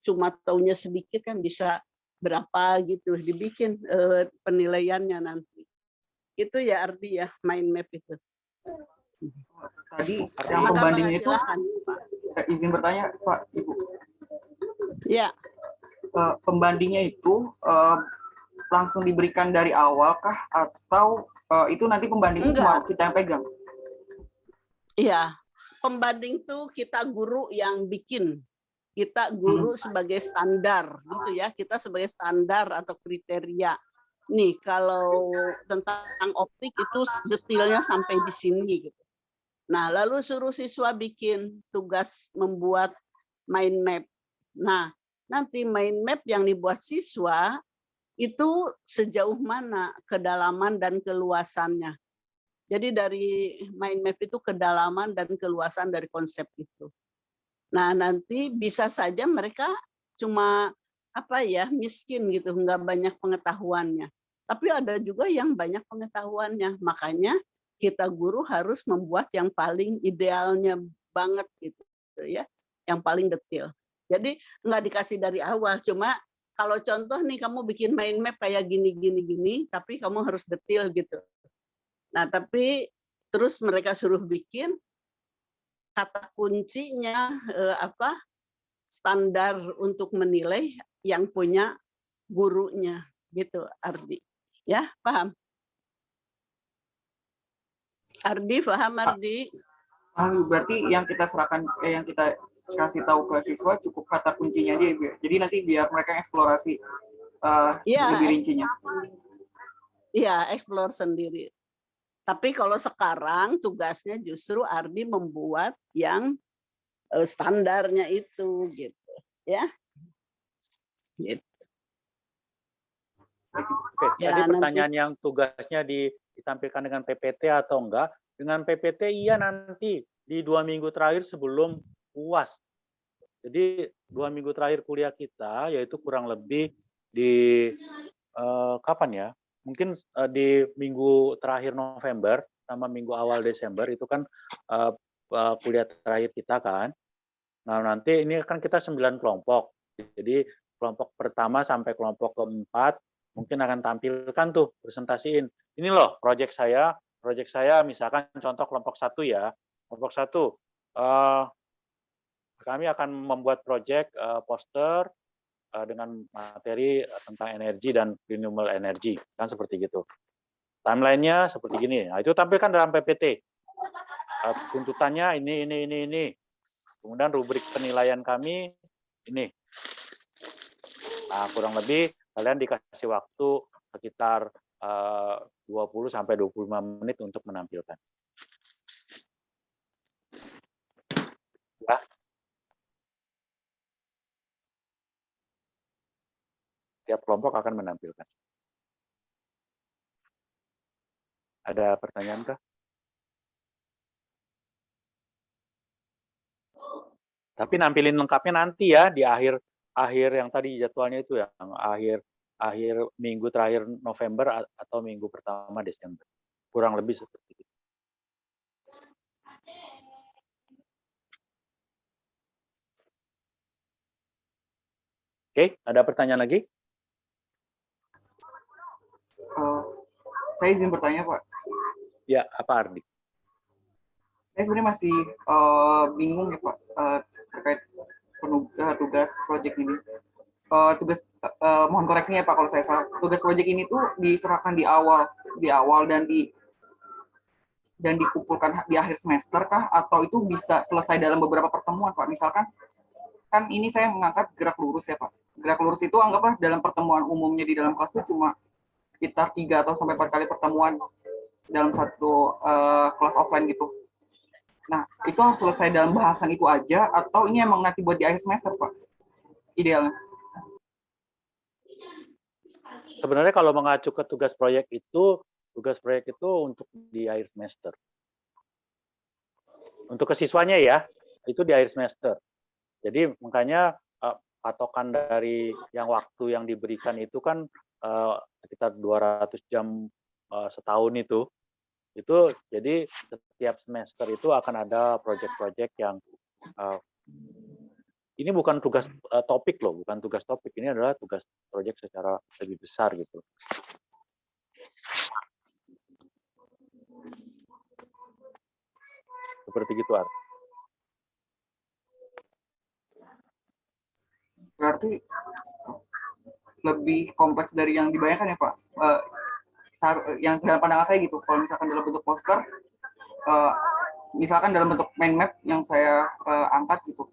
[SPEAKER 3] cuma taunya sedikit kan bisa berapa gitu. Dibikin penilaiannya nanti. Itu ya Ardi ya, mind map itu.
[SPEAKER 4] Tadi yang pembandingnya itu, izin bertanya Pak Ibu.
[SPEAKER 3] Ya.
[SPEAKER 4] Pembandingnya itu langsung diberikan dari awal kah atau itu nanti pembandingnya cuma kita yang pegang?
[SPEAKER 3] Iya, pembanding tuh kita guru yang bikin. Kita guru sebagai standar gitu ya. Kita sebagai standar atau kriteria. Nih, kalau tentang optik itu detailnya sampai di sini gitu. Nah, lalu suruh siswa bikin tugas membuat mind map. Nah, nanti mind map yang dibuat siswa itu sejauh mana kedalaman dan keluasannya. Jadi dari mind map itu kedalaman dan keluasan dari konsep itu. Nah, nanti bisa saja mereka cuma miskin gitu, nggak banyak pengetahuannya. Tapi ada juga yang banyak pengetahuannya. Makanya kita guru harus membuat yang paling idealnya banget gitu ya, yang paling detail. Jadi nggak dikasih dari awal, cuma kalau contoh nih kamu bikin mind map kayak gini, tapi kamu harus detail gitu. Nah, tapi terus mereka suruh bikin kata kuncinya standar untuk menilai yang punya gurunya gitu Ardi. Ya, paham? Ardi paham Ardi?
[SPEAKER 4] Berarti yang kita serahkan yang kita kasih tahu ke siswa cukup kata kuncinya aja Ibu. Jadi nanti biar mereka eksplorasi lebih rincinya.
[SPEAKER 3] Iya, explore sendiri. Tapi kalau sekarang tugasnya justru Ardi membuat yang standarnya itu gitu, ya. Gitu.
[SPEAKER 1] Oke, tadi pertanyaan yang tugasnya ditampilkan dengan PPT atau enggak? Dengan PPT iya nanti di 2 minggu terakhir sebelum UAS. Jadi 2 minggu terakhir kuliah kita yaitu kurang lebih di kapan ya? Mungkin di minggu terakhir November sama minggu awal Desember itu kan kuliah terakhir kita kan. Nah, nanti ini kan kita 9 kelompok. Jadi kelompok pertama sampai kelompok keempat mungkin akan tampilkan tuh, presentasiin. Ini loh proyek saya misalkan contoh kelompok 1 ya. Kelompok 1 kami akan membuat proyek poster dengan materi tentang energi dan renewable energy, kan seperti gitu. Timeline-nya seperti gini. Nah, itu tampilkan dalam PPT. Tuntutannya ini. Kemudian rubrik penilaian kami ini. Nah, kurang lebih kalian dikasih waktu sekitar 20 sampai 25 menit untuk menampilkan. Ya. Tiap kelompok akan menampilkan. Ada pertanyaan kah? Tapi nampilin lengkapnya nanti ya di akhir akhir yang tadi jadwalnya itu yang akhir minggu terakhir November atau minggu pertama Desember. Kurang lebih seperti itu. Oke, ada pertanyaan lagi?
[SPEAKER 4] Saya izin bertanya, Pak.
[SPEAKER 1] Ya, apa Ardi?
[SPEAKER 4] Saya sebenarnya masih bingung ya, Pak, terkait tugas proyek ini. Mohon koreksinya Pak kalau saya salah. Tugas proyek ini tuh diserahkan di awal dan dikumpulkan di akhir semester kah, atau itu bisa selesai dalam beberapa pertemuan, Pak? Misalkan kan ini saya mengangkat gerak lurus ya, Pak. Gerak lurus itu anggaplah dalam pertemuan umumnya di dalam kelas itu cuma sekitar 3 atau sampai 4 kali pertemuan dalam satu kelas offline gitu. Nah, itu harus selesai dalam bahasan itu aja, atau ini emang nanti buat di akhir semester, Pak? Idealnya.
[SPEAKER 1] Sebenarnya kalau mengacu ke tugas proyek itu untuk di akhir semester. Untuk ke siswanya ya, itu di akhir semester. Jadi makanya patokan dari yang waktu yang diberikan itu kan sekitar 200 jam setahun itu. Jadi setiap semester itu akan ada proyek-proyek yang ini bukan tugas topik loh, bukan tugas topik, ini adalah tugas proyek secara lebih besar gitu. Seperti gitu, Art.
[SPEAKER 4] Berarti lebih kompleks dari yang dibayangkan ya, Pak. Yang dalam pandangan saya gitu, kalau misalkan dalam bentuk poster, misalkan dalam bentuk mind map yang saya angkat gitu,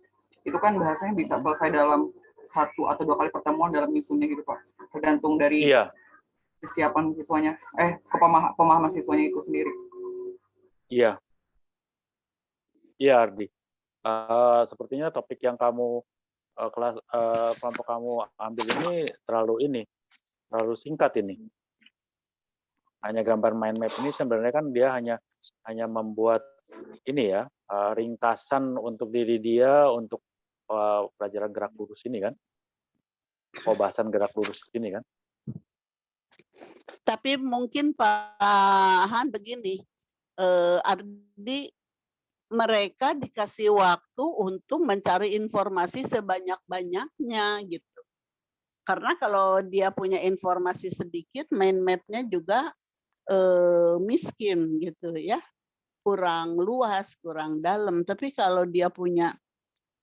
[SPEAKER 4] itu kan bahasanya bisa selesai dalam 1 atau 2 kali pertemuan dalam nyusunnya gitu, Pak. Tergantung dari kesiapan siswanya, pemahaman siswanya itu sendiri.
[SPEAKER 1] Iya. Iya, Ardi. Sepertinya topik yang kamu kelompok kamu ambil ini terlalu singkat ini. Hanya gambar mind map ini sebenarnya kan dia hanya membuat ini ya, ringkasan untuk diri dia untuk pelajaran gerak lurus ini kan. Pembahasan gerak lurus ini kan.
[SPEAKER 3] Tapi mungkin Pak Han begini, Ardi, mereka dikasih waktu untuk mencari informasi sebanyak-banyaknya gitu. Karena kalau dia punya informasi sedikit, mind map-nya juga miskin gitu ya, kurang luas, kurang dalam. Tapi kalau dia punya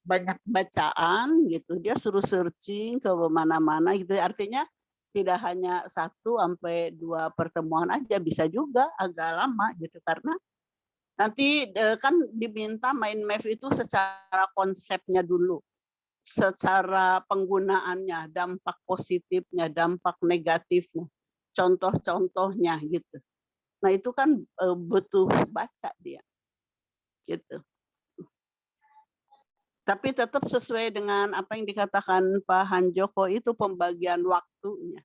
[SPEAKER 3] banyak bacaan gitu, dia suruh searching ke mana-mana gitu. Artinya tidak hanya 1 sampai 2 pertemuan aja, bisa juga agak lama gitu, karena nanti kan diminta mind map itu secara konsepnya dulu, secara penggunaannya, dampak positifnya, dampak negatifnya, contoh-contohnya gitu. Nah itu kan butuh baca dia, gitu. Tapi tetap sesuai dengan apa yang dikatakan Pak Hanjoko itu pembagian waktunya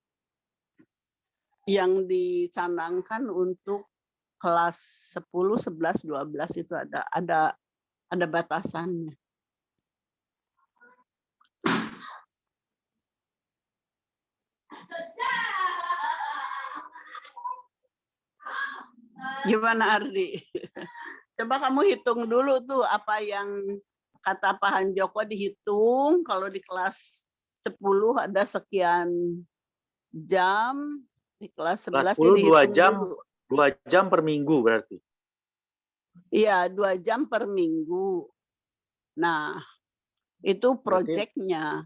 [SPEAKER 3] yang dicanangkan untuk kelas 10, 11, 12 itu ada batasannya. Gimana Ardi? Coba kamu hitung dulu tuh apa yang kata Pak Hanjoko, dihitung kalau di kelas 10 ada sekian jam, di kelas 11
[SPEAKER 1] kelas 10 2 jam per minggu berarti.
[SPEAKER 3] Iya, 2 jam per minggu. Nah, itu proyeknya.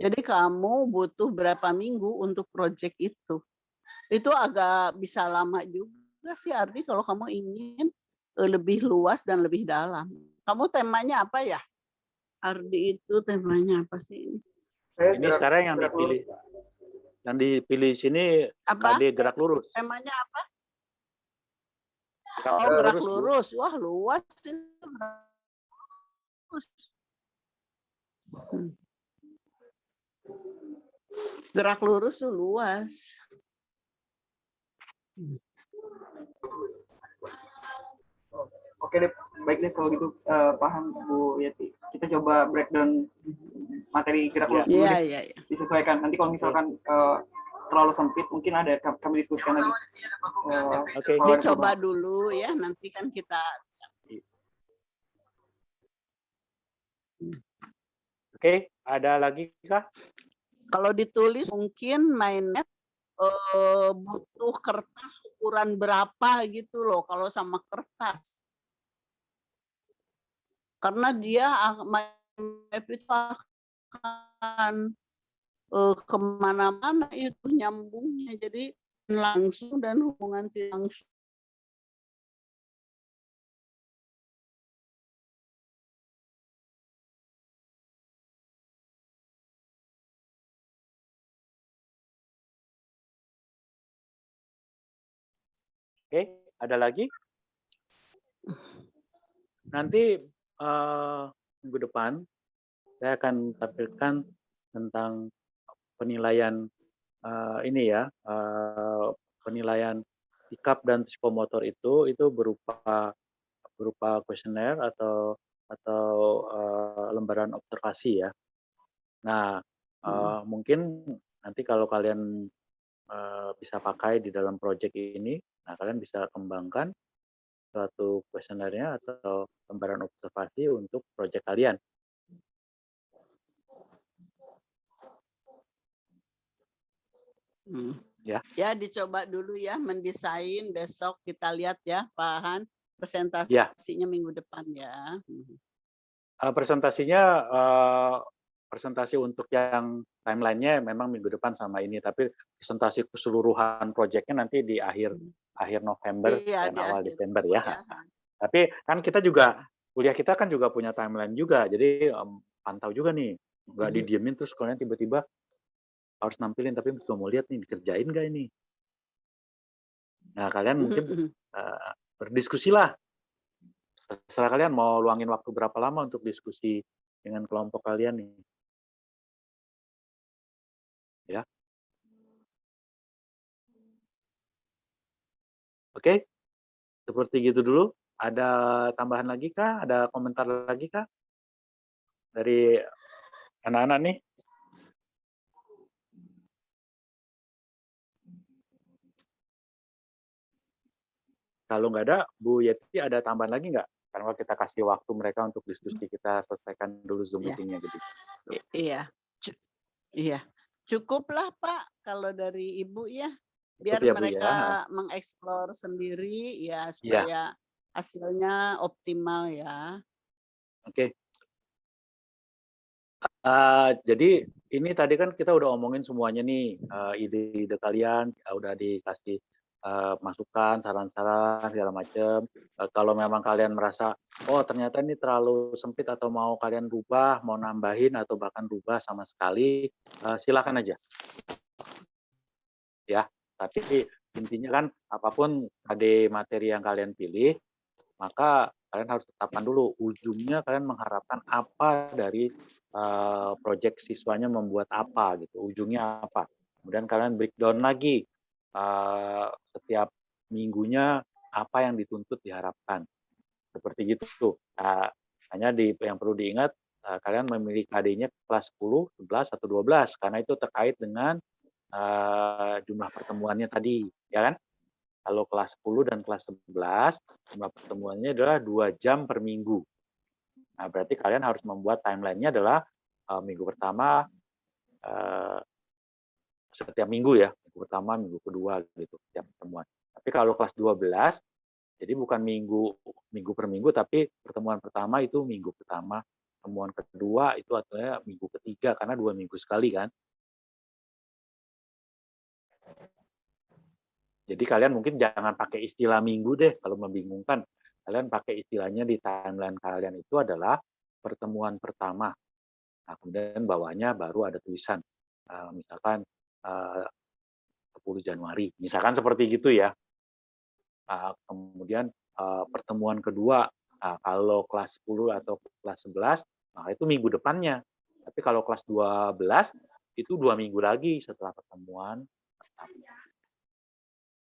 [SPEAKER 3] Jadi kamu butuh berapa minggu untuk proyek itu? Itu agak bisa lama juga sih Ardi kalau kamu ingin lebih luas dan lebih dalam. Kamu temanya apa ya? Ardi itu temanya apa sih?
[SPEAKER 1] Ini sekarang yang dipilih. Yang dipilih sini
[SPEAKER 3] apa?
[SPEAKER 1] KD gerak lurus.
[SPEAKER 3] Temanya apa?
[SPEAKER 1] Gerak
[SPEAKER 3] lurus. Wah, luas itu. Gerak lurus tuh luas.
[SPEAKER 4] Oke deh, baik deh kalau gitu, paham Bu Yati. Kita coba breakdown materi kita close
[SPEAKER 3] Iya,
[SPEAKER 4] dulu deh,
[SPEAKER 3] iya, iya.
[SPEAKER 4] disesuaikan. Nanti kalau misalkan terlalu sempit, mungkin ada kami diskusikan lagi.
[SPEAKER 1] Oke.
[SPEAKER 4] kalau ada
[SPEAKER 3] Dicoba
[SPEAKER 4] perubahan.
[SPEAKER 3] dulu ya, nanti kan kita
[SPEAKER 1] Oke, ada lagi kah?
[SPEAKER 3] kalau ditulis mungkin mainnya butuh kertas ukuran berapa gitu loh kalau sama kertas. Karena dia mind map itu akan kemana-mana itu nyambungnya, jadi langsung dan hubungan tidak langsung.
[SPEAKER 1] Oke, ada lagi? Nanti minggu depan saya akan tampilkan tentang penilaian ini ya, penilaian sikap dan psikomotor itu berupa kuesioner atau lembaran observasi ya. Nah, mungkin nanti kalau kalian bisa pakai di dalam proyek ini, nah kalian bisa kembangkan suatu kuesionernya atau lembaran observasi untuk proyek kalian.
[SPEAKER 3] Ya, dicoba dulu ya mendesain, besok kita lihat ya Pak Han,
[SPEAKER 1] Ya.
[SPEAKER 3] presentasinya minggu depan ya.
[SPEAKER 1] Presentasinya presentasi untuk yang timelinenya memang minggu depan sama ini, tapi presentasi keseluruhan proyeknya nanti di akhir November dan awal Desember ya. Tapi kan kita juga kuliah kita kan juga punya timeline juga, jadi pantau juga nih, nggak didiemin terus kalian tiba-tiba harus nampilin tapi belum mau lihat nih dikerjain nggak ini. Nah kalian mungkin berdiskusilah. Terserah kalian mau luangin waktu berapa lama untuk diskusi dengan kelompok kalian nih. Ya. Oke. Seperti gitu dulu. Ada tambahan lagi kah? Ada komentar lagi kah? Dari anak-anak nih? Kalau nggak ada, Bu Yeti ada tambahan lagi nggak? Karena kita kasih waktu mereka untuk diskusi, kita selesaikan dulu Zoom meeting-nya gitu.
[SPEAKER 3] Iya. Iya. Cukuplah Pak kalau dari Ibu ya. Biar
[SPEAKER 1] ya,
[SPEAKER 3] mereka mengeksplor sendiri ya supaya hasilnya optimal ya.
[SPEAKER 1] Oke. Jadi ini tadi kan kita udah omongin semuanya nih, ide-ide kalian udah dikasih masukan, saran-saran segala macam. Kalau memang kalian merasa, oh ternyata ini terlalu sempit atau mau kalian rubah, mau nambahin atau bahkan rubah sama sekali, silakan aja. Ya, tapi intinya kan apapun materi yang kalian pilih, maka kalian harus tetapkan dulu ujungnya kalian mengharapkan apa dari proyek siswanya membuat apa gitu, ujungnya apa. Kemudian kalian breakdown lagi setiap minggunya apa yang dituntut diharapkan. Seperti gitu. Hanya yang perlu diingat kalian memilih KD-nya kelas 10, 11 atau 12 karena itu terkait dengan jumlah pertemuannya tadi, ya kan? Kalau kelas 10 dan kelas 11, jumlah pertemuannya adalah 2 jam per minggu. Nah, berarti kalian harus membuat timeline-nya adalah minggu pertama, setiap minggu ya, minggu pertama, minggu kedua gitu, setiap pertemuan. Tapi kalau kelas 12, jadi bukan minggu per minggu, tapi pertemuan pertama itu minggu pertama, pertemuan kedua itu artinya minggu ketiga, karena 2 minggu sekali kan. Jadi kalian mungkin jangan pakai istilah minggu deh kalau membingungkan. Kalian pakai istilahnya di timeline kalian itu adalah pertemuan pertama. Nah, kemudian bawahnya baru ada tulisan. Misalkan 10 Januari. Misalkan seperti gitu ya. Kemudian pertemuan kedua, kalau kelas 10 atau kelas 11, maka itu minggu depannya. Tapi kalau kelas 12, itu 2 minggu lagi setelah pertemuan pertama.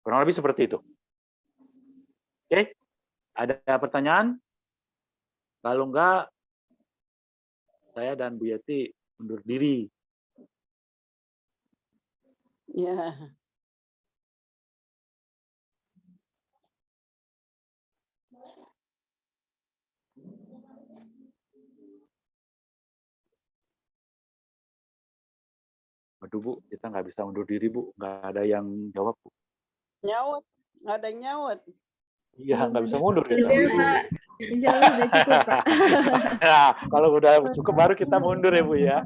[SPEAKER 1] Kurang lebih seperti itu. Oke, ada pertanyaan? Kalau enggak, saya dan Bu Yeti undur diri.
[SPEAKER 3] Ya.
[SPEAKER 1] Waduh Bu, kita nggak bisa undur diri Bu, nggak ada yang jawab Bu.
[SPEAKER 3] Nyaut, nggak ada nyaut.
[SPEAKER 1] Iya, nggak bisa mundur kita.
[SPEAKER 7] Iya, Pak. Insya Allah udah cukup, Pak.
[SPEAKER 1] Nah, kalau udah cukup baru kita mundur ya Bu ya.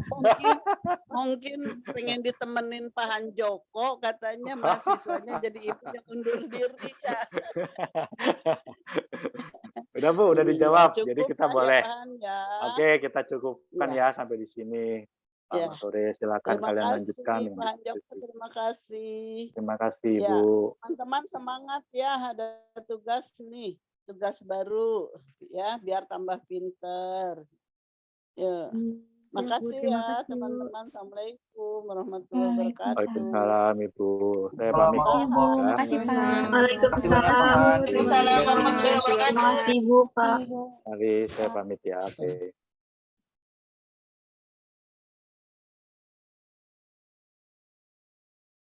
[SPEAKER 3] Mungkin pengen ditemenin Pak Hanjoko, katanya mahasiswanya jadi ibu yang undur diri ya.
[SPEAKER 1] Udah Bu, udah
[SPEAKER 3] Iya,
[SPEAKER 1] dijawab.
[SPEAKER 3] cukup
[SPEAKER 1] Jadi kita
[SPEAKER 3] lah ya,
[SPEAKER 1] boleh.
[SPEAKER 3] Pak Han, ya.
[SPEAKER 1] Oke, kita cukupkan
[SPEAKER 3] Ya.
[SPEAKER 1] ya sampai di sini.
[SPEAKER 3] Ya.
[SPEAKER 1] Selamat sore, silakan
[SPEAKER 3] Terima
[SPEAKER 1] kalian
[SPEAKER 3] kasih
[SPEAKER 1] lanjutkan dengan
[SPEAKER 3] Pak Hanjoko,
[SPEAKER 1] diskusi.
[SPEAKER 3] terima kasih.
[SPEAKER 1] Terima kasih
[SPEAKER 3] Ya,
[SPEAKER 1] Bu.
[SPEAKER 3] teman-teman semangat ya, ada tugas nih, tugas baru ya, biar tambah pinter. Ya,
[SPEAKER 7] Siap, Bu.
[SPEAKER 3] makasih
[SPEAKER 7] Terima
[SPEAKER 3] ya
[SPEAKER 7] kasih, Bu.
[SPEAKER 3] teman-teman. Assalamualaikum warahmatullahi wabarakatuh.
[SPEAKER 1] Waalaikumsalam Ibu. Saya pamit.
[SPEAKER 6] Makasih, Bu.
[SPEAKER 1] Ya.
[SPEAKER 6] Makasih, Pak.
[SPEAKER 7] Waalaikumsalam.
[SPEAKER 6] Terima kasih, Bu.
[SPEAKER 7] Terima kasih, Bu.
[SPEAKER 6] Makasih, Bu, Pak.
[SPEAKER 1] Mari saya pamit ya. Oke.